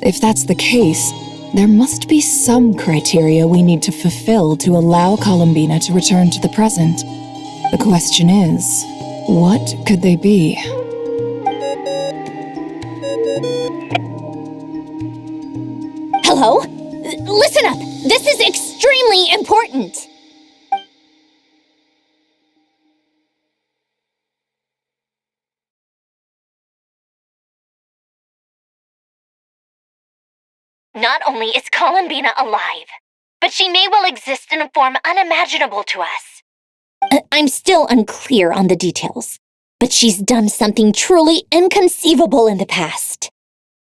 If that's the case, there must be some criteria we need to fulfill to allow Columbina to return to the present. The question is, what could they be? Hello? Listen up! This is extremely important! Not only is Columbina alive, but she may well exist in a form unimaginable to us. I'm still unclear on the details, but she's done something truly inconceivable in the past.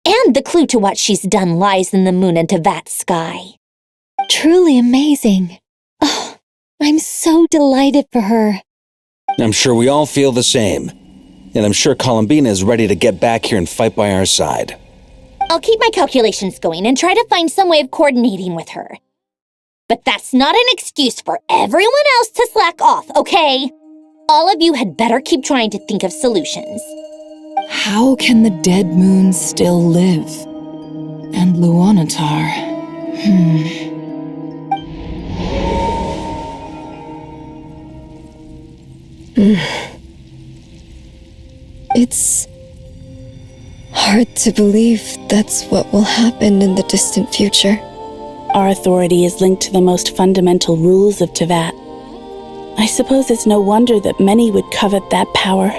And the clue to what she's done lies in the moon and Teyvat sky. Truly amazing. Oh, I'm so delighted for her. I'm sure we all feel the same. And I'm sure Columbina is ready to get back here and fight by our side. I'll keep my calculations going and try to find some way of coordinating with her. But that's not an excuse for everyone else to slack off, okay? All of you had better keep trying to think of solutions. How can the dead moons still live? And Luanatar... It's hard to believe that's what will happen in the distant future. Our authority is linked to the most fundamental rules of Teyvat. I suppose it's no wonder that many would covet that power.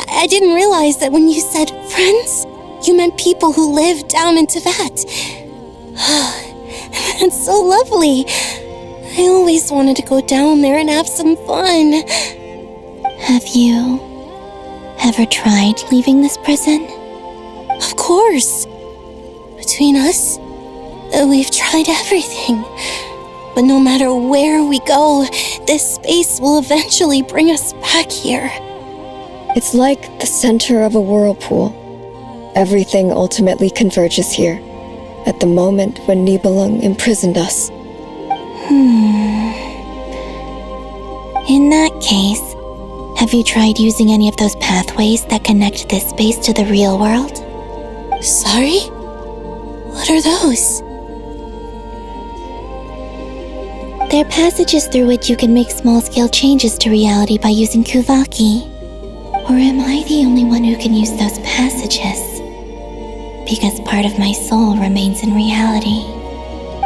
I didn't realize that when you said friends, you meant people who live down in Teyvat. It's so lovely. I always wanted to go down there and have some fun. Have you ever tried leaving this prison? Of course. Between us, we've tried everything. But no matter where we go, this space will eventually bring us back here. It's like the center of a whirlpool. Everything ultimately converges here, at the moment when Nibelung imprisoned us. In that case, have you tried using any of those pathways that connect this space to the real world? Sorry? What are those? They're passages through which you can make small-scale changes to reality by using Kuvaki. Or am I the only one who can use those passages? Because part of my soul remains in reality.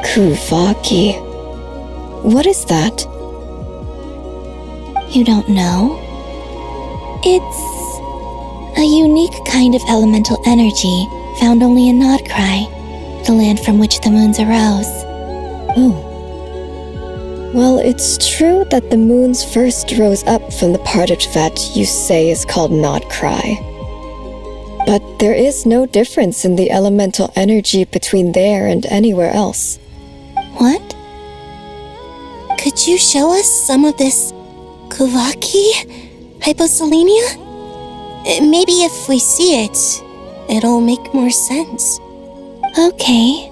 Kuvaki. What is that? You don't know? It's a unique kind of elemental energy found only in Nodcry, the land from which the moons arose. Oh. Well, it's true that the moons first rose up from the part of Teyvat you say is called Nodcry. But there is no difference in the elemental energy between there and anywhere else. What? Could you show us some of this Kuvaki? Hyposelenia? Maybe if we see it, it'll make more sense. Okay.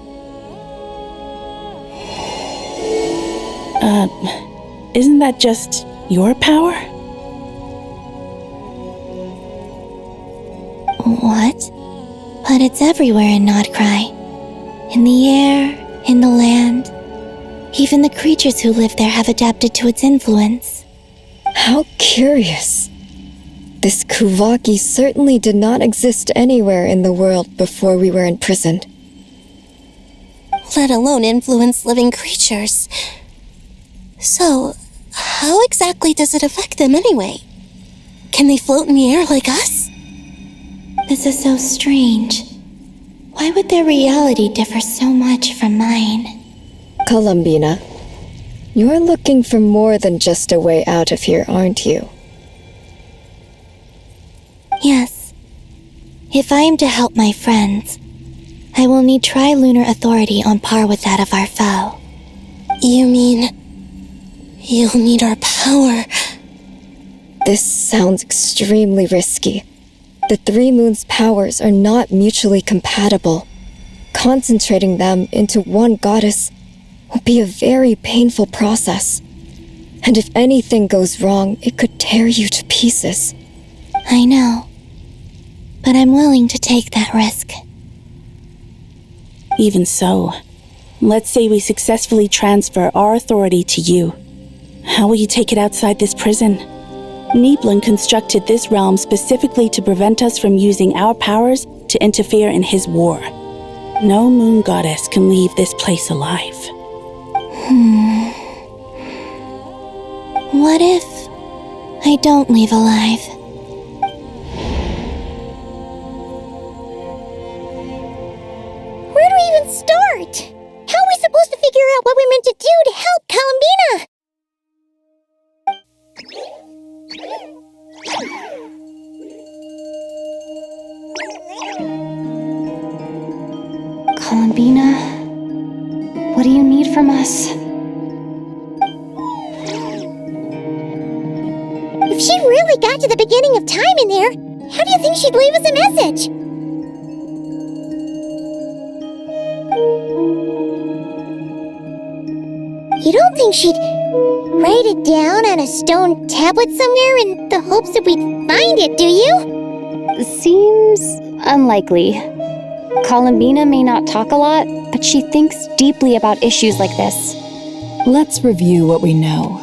Isn't that just your power? What? But it's everywhere in Nodcry. In the air, in the land. Even the creatures who live there have adapted to its influence. How curious. This Kuvaki certainly did not exist anywhere in the world before we were imprisoned. Let alone influence living creatures. So, how exactly does it affect them anyway? Can they float in the air like us? This is so strange. Why would their reality differ so much from mine? Columbina, you're looking for more than just a way out of here, aren't you? Yes. If I am to help my friends, I will need trilunar authority on par with that of our foe. You mean... you'll need our power? This sounds extremely risky. The three moons' powers are not mutually compatible. Concentrating them into one goddess will be a very painful process. And if anything goes wrong, it could tear you to pieces. I know. But I'm willing to take that risk. Even so, let's say we successfully transfer our authority to you. How will you take it outside this prison? Nibelung constructed this realm specifically to prevent us from using our powers to interfere in his war. No moon goddess can leave this place alive. What if I don't leave alive? Where do we even start? How are we supposed to figure out what we're meant to do to help Columbina? Columbina, what do you need from us? barely got to the beginning of time in there. How do you think she'd leave us a message? You don't think she'd write it down on a stone tablet somewhere in the hopes that we'd find it, do you? Seems unlikely. Columbina may not talk a lot, but she thinks deeply about issues like this. Let's review what we know.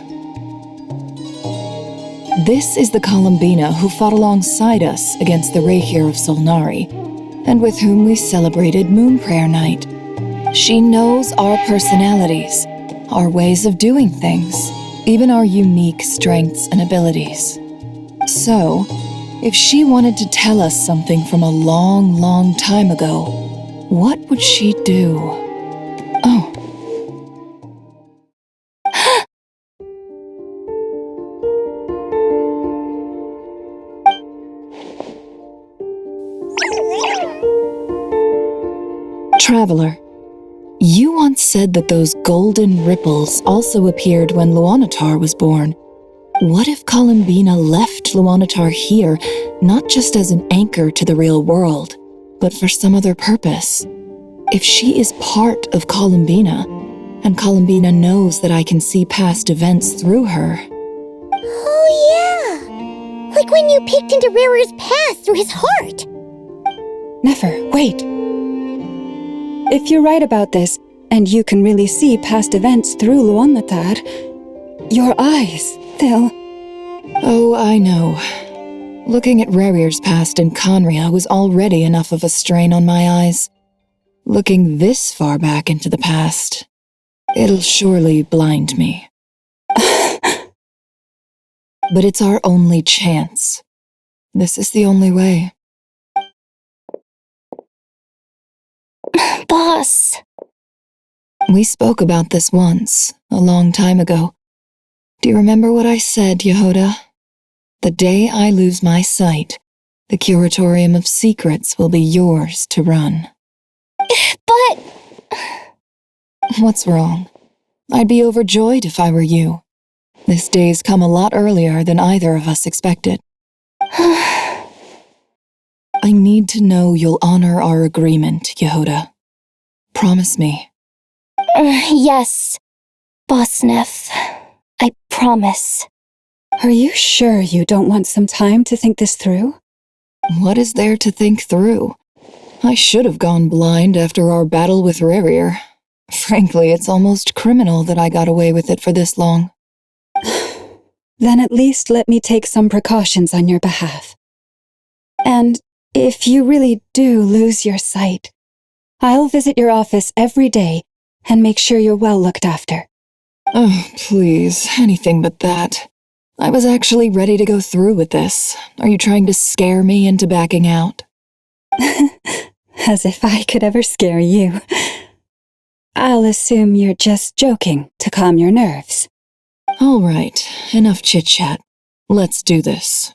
This is the Columbina who fought alongside us against the Rehir of Solnari, and with whom we celebrated Moon Prayer Night. She knows our personalities, our ways of doing things, even our unique strengths and abilities. So, if she wanted to tell us something from a long, long time ago, what would she do? Oh. Traveler, you once said that those golden ripples also appeared when Luanatar was born. What if Columbina left Luanatar here, not just as an anchor to the real world, but for some other purpose? If she is part of Columbina, and Columbina knows that I can see past events through her... Oh yeah! Like when you peeked into Rarer's past through his heart! Never, wait. If you're right about this, and you can really see past events through Luanatar, your eyes, they'll... Oh, I know. Looking at Rerir's past in Conria was already enough of a strain on my eyes. Looking this far back into the past, it'll surely blind me. But it's our only chance. This is the only way. Boss! We spoke about this once, a long time ago. Do you remember what I said, Yehoda? The day I lose my sight, the Curatorium of Secrets will be yours to run. But... What's wrong? I'd be overjoyed if I were you. This day's come a lot earlier than either of us expected. I need to know you'll honor our agreement, Yehoda. Promise me. Yes, Boss Neff. I promise. Are you sure you don't want some time to think this through? What is there to think through? I should have gone blind after our battle with Rerir. Frankly, it's almost criminal that I got away with it for this long. Then at least let me take some precautions on your behalf. And if you really do lose your sight, I'll visit your office every day and make sure you're well looked after. Oh, please, anything but that. I was actually ready to go through with this. Are you trying to scare me into backing out? As if I could ever scare you. I'll assume you're just joking to calm your nerves. All right, enough chit-chat. Let's do this.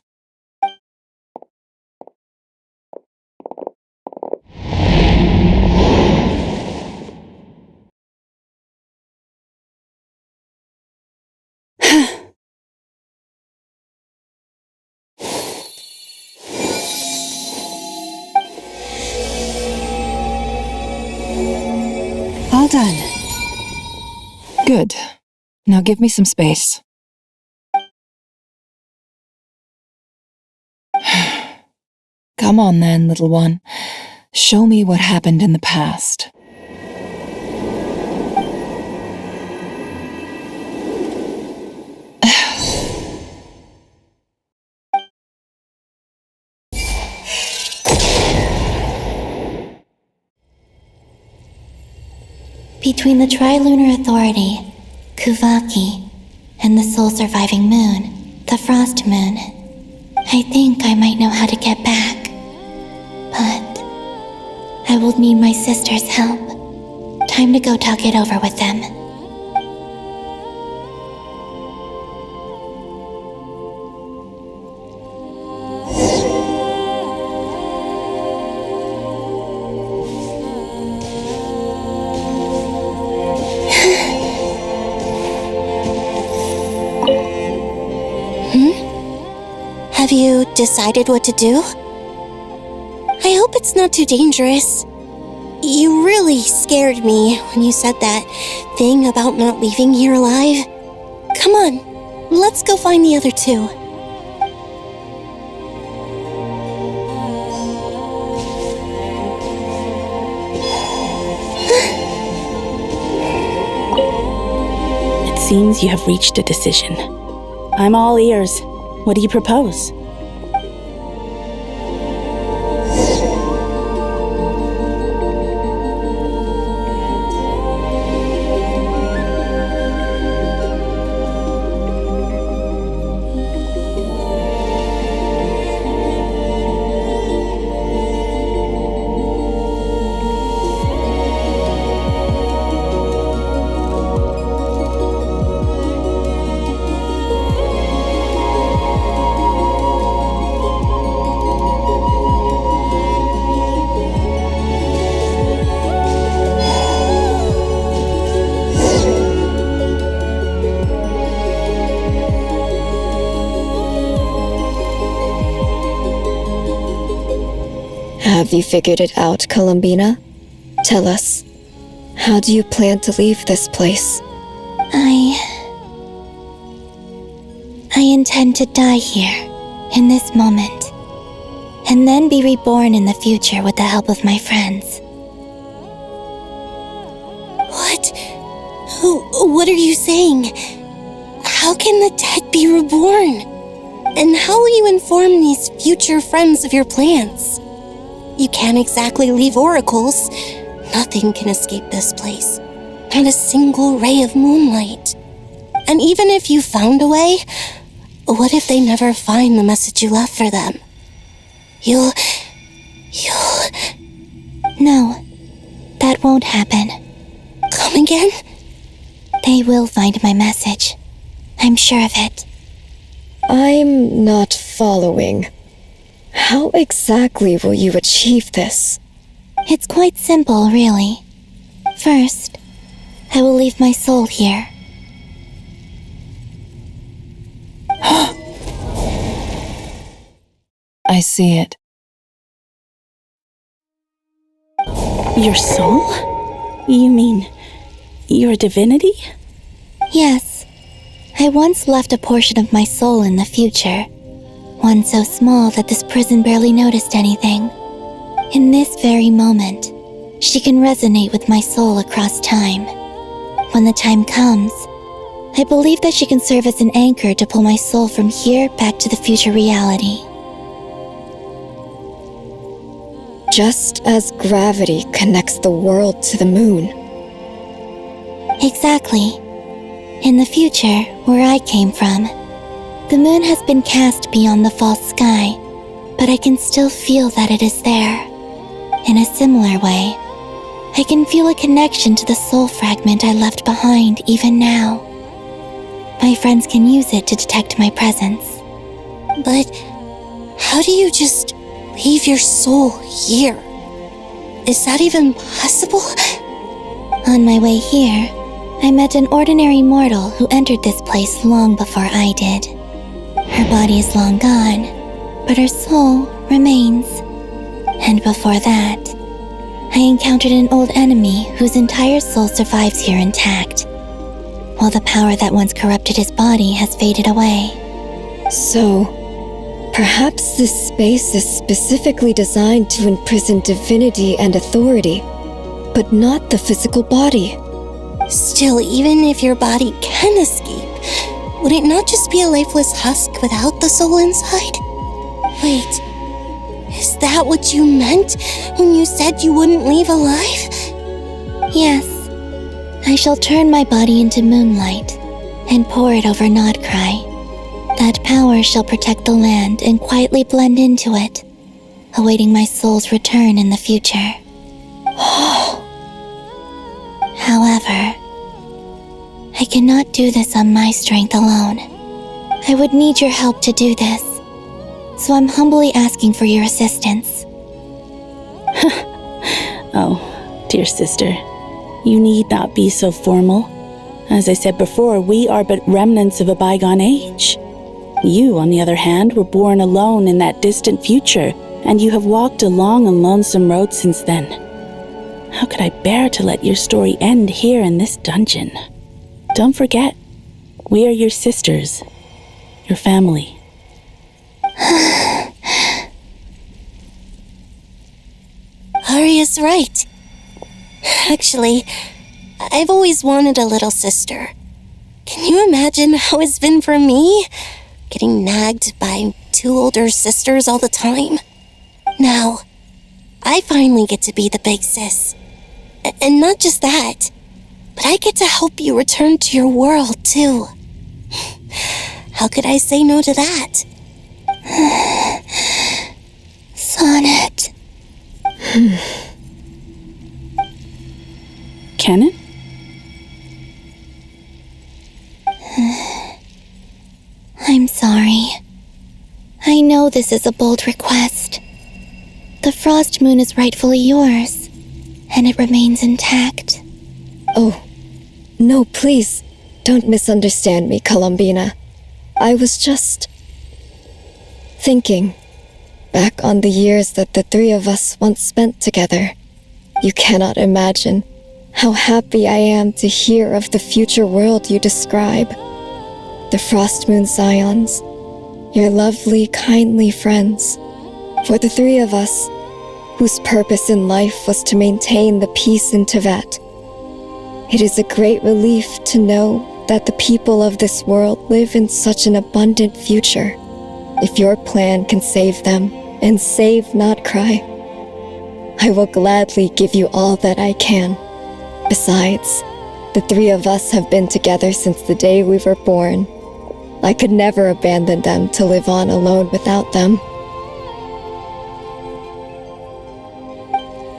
All done. Good. Now give me some space. Come on then, little one. Show me what happened in the past. Between the Trilunar Authority, Kuvaki, and the sole-surviving moon, the Frost Moon, I think I might know how to get back. But I will need my sister's help. Time to go talk it over with them. Have you decided what to do? I hope it's not too dangerous. You really scared me when you said that thing about not leaving here alive. Come on, let's go find the other two. It seems you have reached a decision. I'm all ears. What do you propose? Have you figured it out, Columbina? Tell us, how do you plan to leave this place? I intend to die here, in this moment, and then be reborn in the future with the help of my friends. What? What are you saying? How can the dead be reborn? And how will you inform these future friends of your plans? You can't exactly leave oracles. Nothing can escape this place. Not a single ray of moonlight. And even if you found a way, what if they never find the message you left for them? You'll... No, that won't happen. Come again? They will find my message. I'm sure of it. I'm not following. How exactly will you achieve this? It's quite simple, really. First, I will leave my soul here. I see it. Your soul? You mean your divinity? Yes. I once left a portion of my soul in the future. One so small that this prison barely noticed anything. In this very moment, she can resonate with my soul across time. When the time comes, I believe that she can serve as an anchor to pull my soul from here back to the future reality. Just as gravity connects the world to the moon. Exactly. In the future, where I came from, the moon has been cast beyond the false sky, but I can still feel that it is there. In a similar way, I can feel a connection to the soul fragment I left behind even now. My friends can use it to detect my presence. But how do you just leave your soul here? Is that even possible? On my way here, I met an ordinary mortal who entered this place long before I did. Her body is long gone, but her soul remains. And before that, I encountered an old enemy whose entire soul survives here intact, while the power that once corrupted his body has faded away. So, perhaps this space is specifically designed to imprison divinity and authority, but not the physical body. Still, even if your body can escape, would it not just be a lifeless husk without the soul inside? Wait, is that what you meant when you said you wouldn't leave alive? Yes. I shall turn my body into moonlight and pour it over Nodcry. That power shall protect the land and quietly blend into it, awaiting my soul's return in the future. However, I cannot do this on my strength alone. I would need your help to do this, so I'm humbly asking for your assistance. Oh, dear sister, you need not be so formal. As I said before, we are but remnants of a bygone age. You, on the other hand, were born alone in that distant future, and you have walked a long and lonesome road since then. How could I bear to let your story end here in this dungeon? Don't forget, we are your sisters, your family. Arya's right. Actually, I've always wanted a little sister. Can you imagine how it's been for me? Getting nagged by 2 older sisters all the time. Now, I finally get to be the big sis. And not just that, but I get to help you return to your world, too. How could I say no to that? Sonnet. Kennen? I'm sorry. I know this is a bold request. The frost moon is rightfully yours, and it remains intact. Oh, no, please, don't misunderstand me, Columbina. I was just thinking back on the years that the 3 of us once spent together. You cannot imagine how happy I am to hear of the future world you describe. The Frost Moon Scions, your lovely, kindly friends. For the 3 of us, whose purpose in life was to maintain the peace in Teyvat. It is a great relief to know that the people of this world live in such an abundant future. If your plan can save them and save Notcry, I will gladly give you all that I can. Besides, the 3 of us have been together since the day we were born. I could never abandon them to live on alone without them.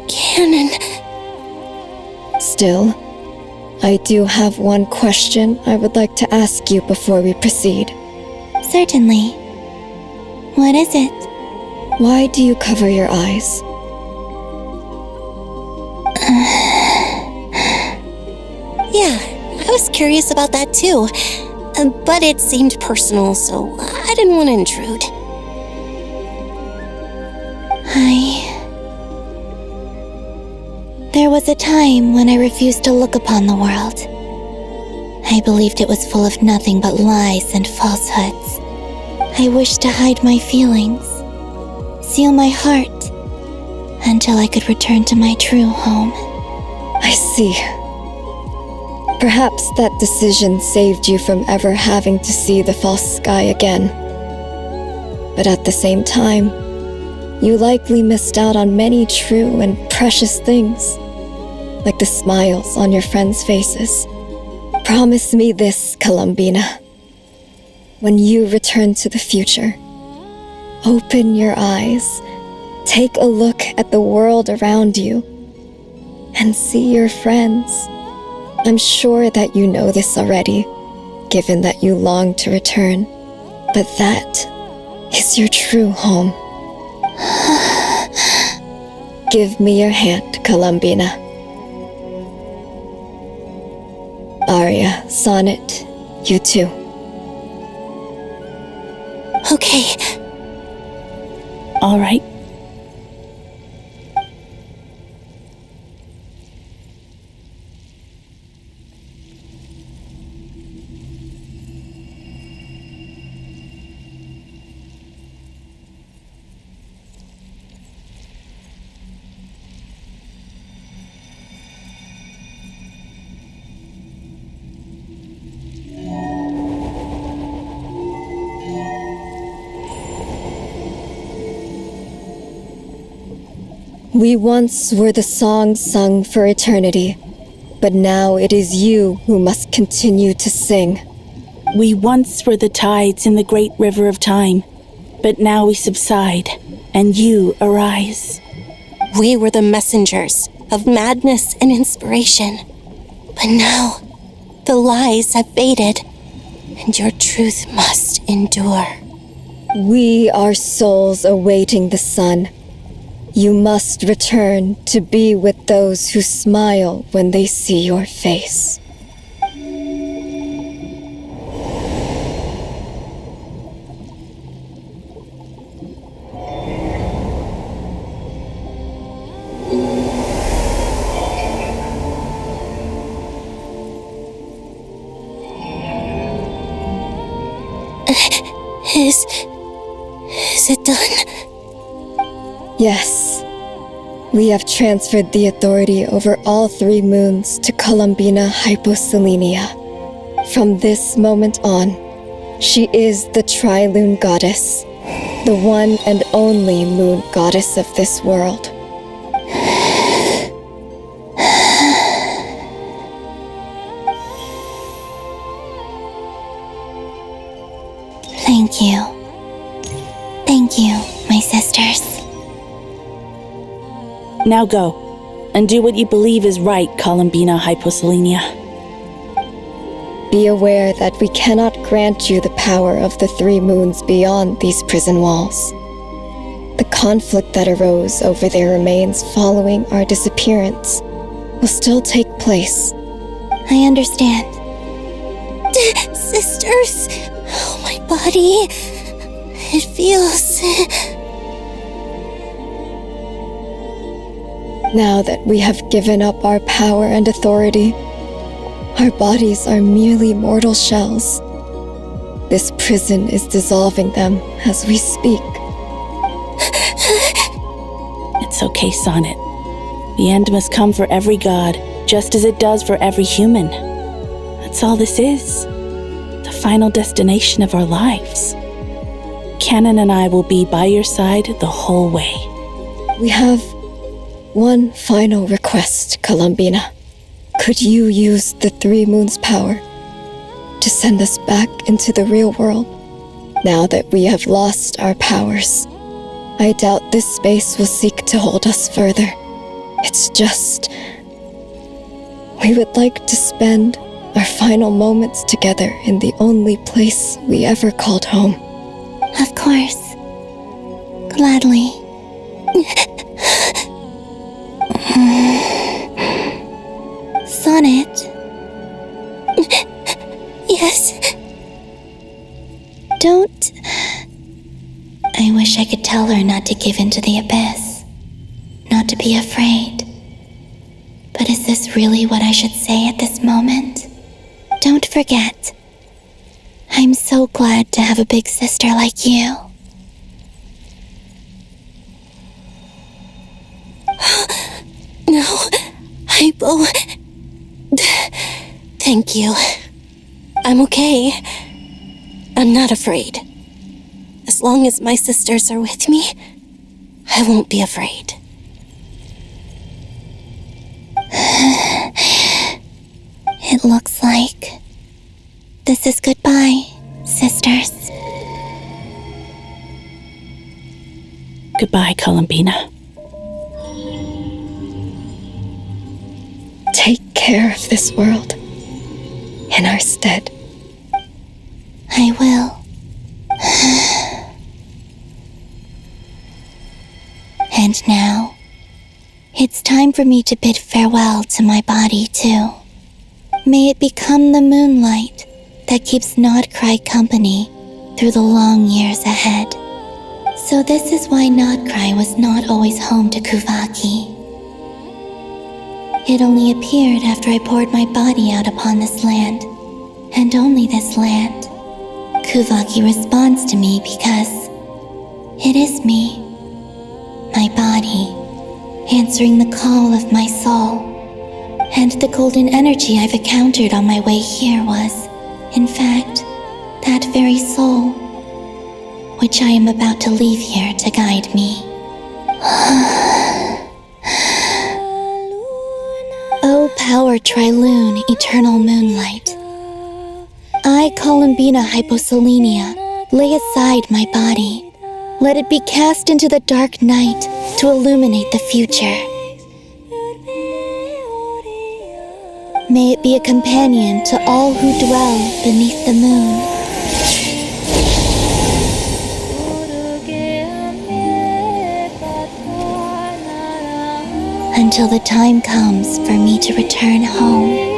Canon. Still, I do have one question I would like to ask you before we proceed. Certainly. What is it? Why do you cover your eyes? Yeah, I was curious about that too. But it seemed personal, so I didn't want to intrude. There was a time when I refused to look upon the world. I believed it was full of nothing but lies and falsehoods. I wished to hide my feelings, seal my heart, until I could return to my true home. I see. Perhaps that decision saved you from ever having to see the false sky again. But at the same time, you likely missed out on many true and precious things, like the smiles on your friends' faces. Promise me this, Columbina. When you return to the future, open your eyes, take a look at the world around you, and see your friends. I'm sure that you know this already, given that you long to return, but that is your true home. Give me your hand, Columbina. Arya, Sonnet, you too. Okay. All right. We once were the songs sung for eternity, but now it is you who must continue to sing. We once were the tides in the great river of time, but now we subside, and you arise. We were the messengers of madness and inspiration, but now the lies have faded, and your truth must endure. We are souls awaiting the sun. You must return to be with those who smile when they see your face. Is it done? Yes. We have transferred the authority over all 3 moons to Columbina Hyposelenia. From this moment on, she is the Tri-Lune Goddess, the one and only moon goddess of this world. Thank you. Thank you, my sisters. Now go, and do what you believe is right, Columbina Hyposelenia. Be aware that we cannot grant you the power of the 3 moons beyond these prison walls. The conflict that arose over their remains following our disappearance will still take place. I understand. Sisters, oh, my body. It feels... Now that we have given up our power and authority, our bodies are merely mortal shells. This prison is dissolving them as we speak. It's okay, Sonnet. The end must come for every god, just as it does for every human. That's all this is. The final destination of our lives. Canon and I will be by your side the whole way. We have one final request, Columbina. Could you use the 3 moons' power to send us back into the real world? Now that we have lost our powers, I doubt this space will seek to hold us further. It's just... we would like to spend our final moments together in the only place we ever called home. Of course. Gladly. Sonnet? Yes? Don't... I wish I could tell her not to give in to the abyss. Not to be afraid. But is this really what I should say at this moment? Don't forget. I'm so glad to have a big sister like you. No, Hypo. Thank you. I'm okay. I'm not afraid. As long as my sisters are with me, I won't be afraid. It looks like this is goodbye, sisters. Goodbye, Columbina. Take care of this world in our stead. I will. And now, it's time for me to bid farewell to my body, too. May it become the moonlight that keeps Nodcry company through the long years ahead. So this is why Nodcry was not always home to Kuvaki. It only appeared after I poured my body out upon this land, and only this land. Kuvaki responds to me because it is me, my body, answering the call of my soul. And the golden energy I've encountered on my way here was, in fact, that very soul, which I am about to leave here to guide me. O power Tri-Lune, eternal moonlight. I, Columbina Hyposelenia, lay aside my body. Let it be cast into the dark night to illuminate the future. May it be a companion to all who dwell beneath the moon. Until the time comes for me to return home.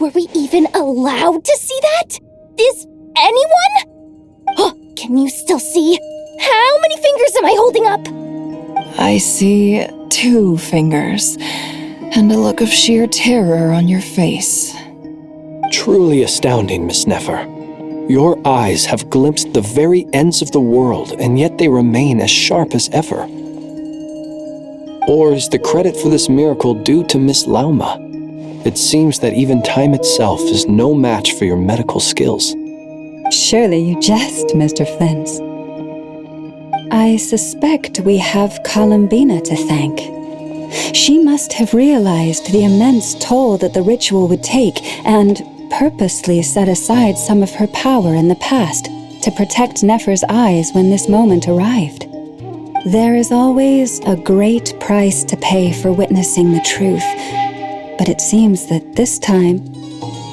Were we even allowed to see that? Is anyone? Can you still see? How many fingers am I holding up? I see 2 fingers, and a look of sheer terror on your face. Truly astounding, Miss Nefer. Your eyes have glimpsed the very ends of the world, and yet they remain as sharp as ever. Or is the credit for this miracle due to Miss Lauma? It seems that even time itself is no match for your medical skills. Surely you jest, Mr. Flint. I suspect we have Columbina to thank. She must have realized the immense toll that the ritual would take and purposely set aside some of her power in the past to protect Nefer's eyes when this moment arrived. There is always a great price to pay for witnessing the truth, but it seems that this time,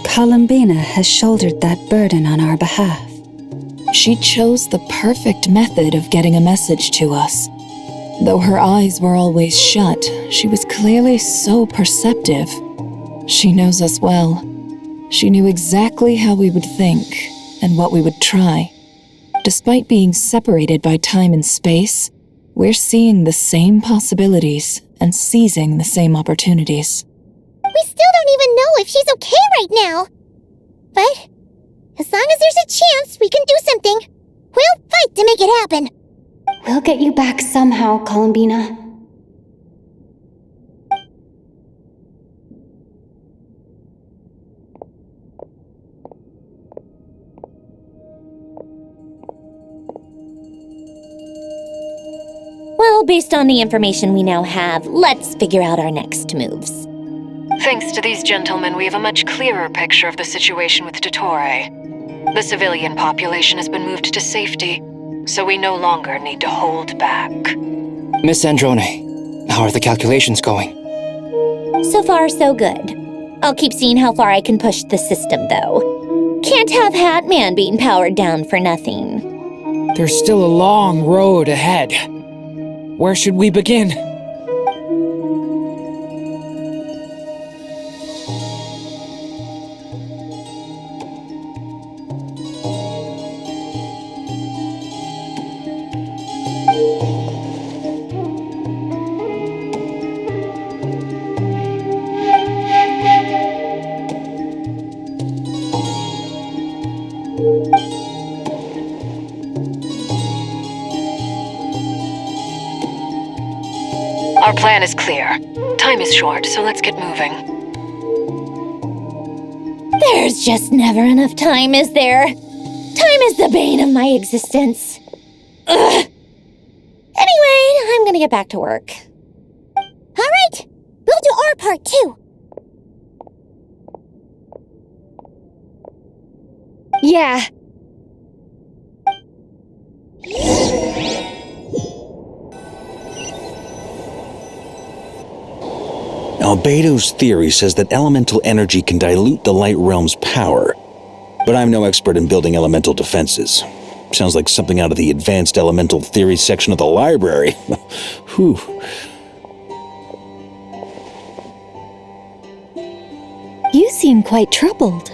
Columbina has shouldered that burden on our behalf. She chose the perfect method of getting a message to us. Though her eyes were always shut, she was clearly so perceptive. She knows us well. She knew exactly how we would think and what we would try. Despite being separated by time and space, we're seeing the same possibilities and seizing the same opportunities. We still don't even know if she's okay right now. But as long as there's a chance we can do something, we'll fight to make it happen. We'll get you back somehow, Columbina. Well, based on the information we now have, let's figure out our next moves. Thanks to these gentlemen, we have a much clearer picture of the situation with Dottore. The civilian population has been moved to safety, so we no longer need to hold back. Miss Androne, how are the calculations going? So far, so good. I'll keep seeing how far I can push the system, though. Can't have Hatman being powered down for nothing. There's still a long road ahead. Where should we begin? Our plan is clear. Time is short, so let's get moving. There's just never enough time, is there? Time is the bane of my existence. Ugh. Anyway, I'm gonna get back to work. All right, we'll do our part too. Yeah. Albedo's theory says that elemental energy can dilute the light realm's power, but I'm no expert in building elemental defenses. Sounds like something out of the advanced elemental theory section of the library. Whew. You seem quite troubled.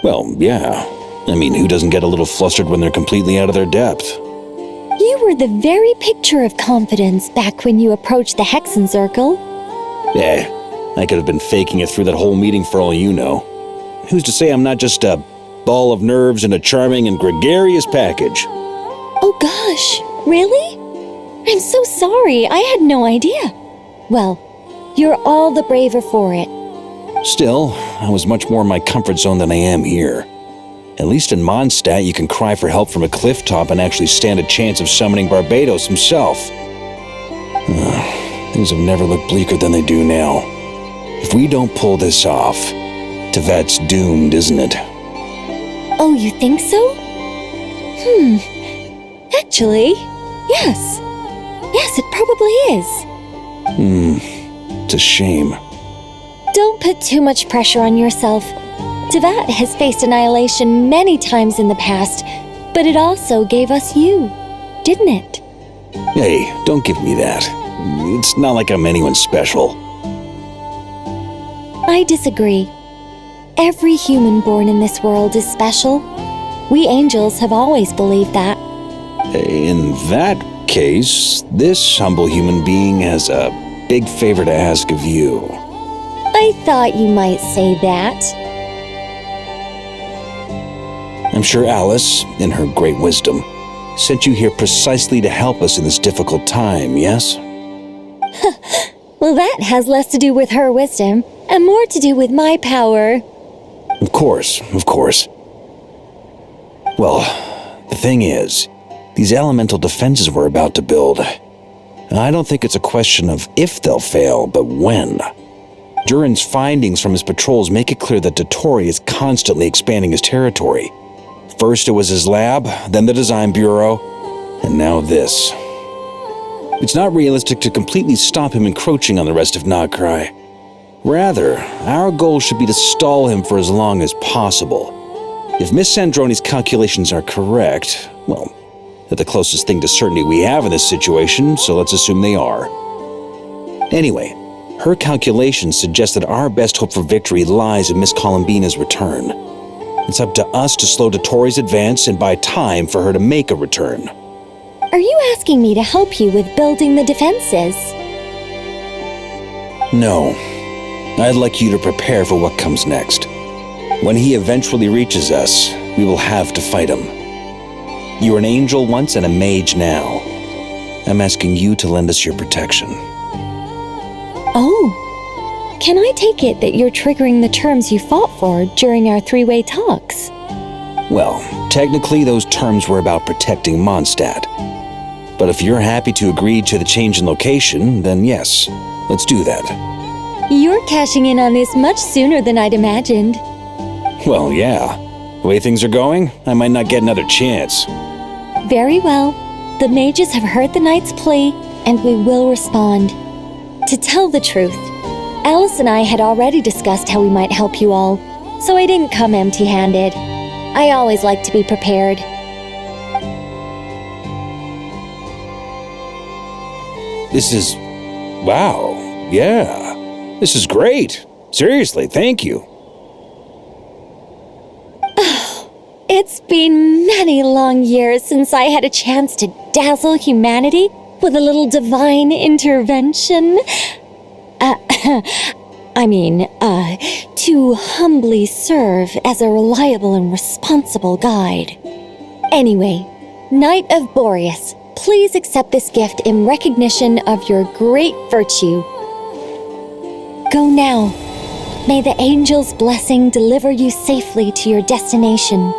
Well, yeah. I mean, who doesn't get a little flustered when they're completely out of their depth? You were the very picture of confidence back when you approached the Hexen Circle. I could have been faking it through that whole meeting for all you know. Who's to say I'm not just a ball of nerves in a charming and gregarious package? Oh gosh, really? I'm so sorry, I had no idea. Well, you're all the braver for it. Still, I was much more in my comfort zone than I am here. At least in Mondstadt, you can cry for help from a cliff top and actually stand a chance of summoning Barbados himself. Things have never looked bleaker than they do now. If we don't pull this off, Teyvat's doomed, isn't it? Oh, you think so? Actually, yes. Yes, it probably is. It's a shame. Don't put too much pressure on yourself. Teyvat has faced annihilation many times in the past, but it also gave us you, didn't it? Hey, don't give me that. It's not like I'm anyone special. I disagree. Every human born in this world is special. We angels have always believed that. In that case, this humble human being has a big favor to ask of you. I thought you might say that. I'm sure Alice, in her great wisdom, sent you here precisely to help us in this difficult time, yes? Well, that has less to do with her wisdom and more to do with my power. Of course, of course. Well, the thing is, these elemental defenses we're about to build, I don't think it's a question of if they'll fail, but when. Durin's findings from his patrols make it clear that Dottore is constantly expanding his territory. First it was his lab, then the design bureau, and now this. It's not realistic to completely stop him encroaching on the rest of Nagcry. Rather, our goal should be to stall him for as long as possible. If Miss Sandroni's calculations are correct, well, they're the closest thing to certainty we have in this situation, so let's assume they are. Anyway, her calculations suggest that our best hope for victory lies in Miss Columbina's return. It's up to us to slow Dottore's advance and buy time for her to make a return. Are you asking me to help you with building the defenses? No. I'd like you to prepare for what comes next. When he eventually reaches us, we will have to fight him. You were an angel once and a mage now. I'm asking you to lend us your protection. Oh. Can I take it that you're triggering the terms you fought for during our three-way talks? Well, technically those terms were about protecting Mondstadt. But if you're happy to agree to the change in location, then yes, let's do that. You're cashing in on this much sooner than I'd imagined. Well, yeah. The way things are going, I might not get another chance. Very well. The mages have heard the knight's plea, and we will respond. To tell the truth, Alice and I had already discussed how we might help you all, so I didn't come empty-handed. I always like to be prepared. This is... wow. Yeah. This is great. Seriously, thank you. It's been many long years since I had a chance to dazzle humanity with a little divine intervention. To humbly serve as a reliable and responsible guide. Anyway, Knight of Boreas, please accept this gift in recognition of your great virtue. Go now. May the angel's blessing deliver you safely to your destination.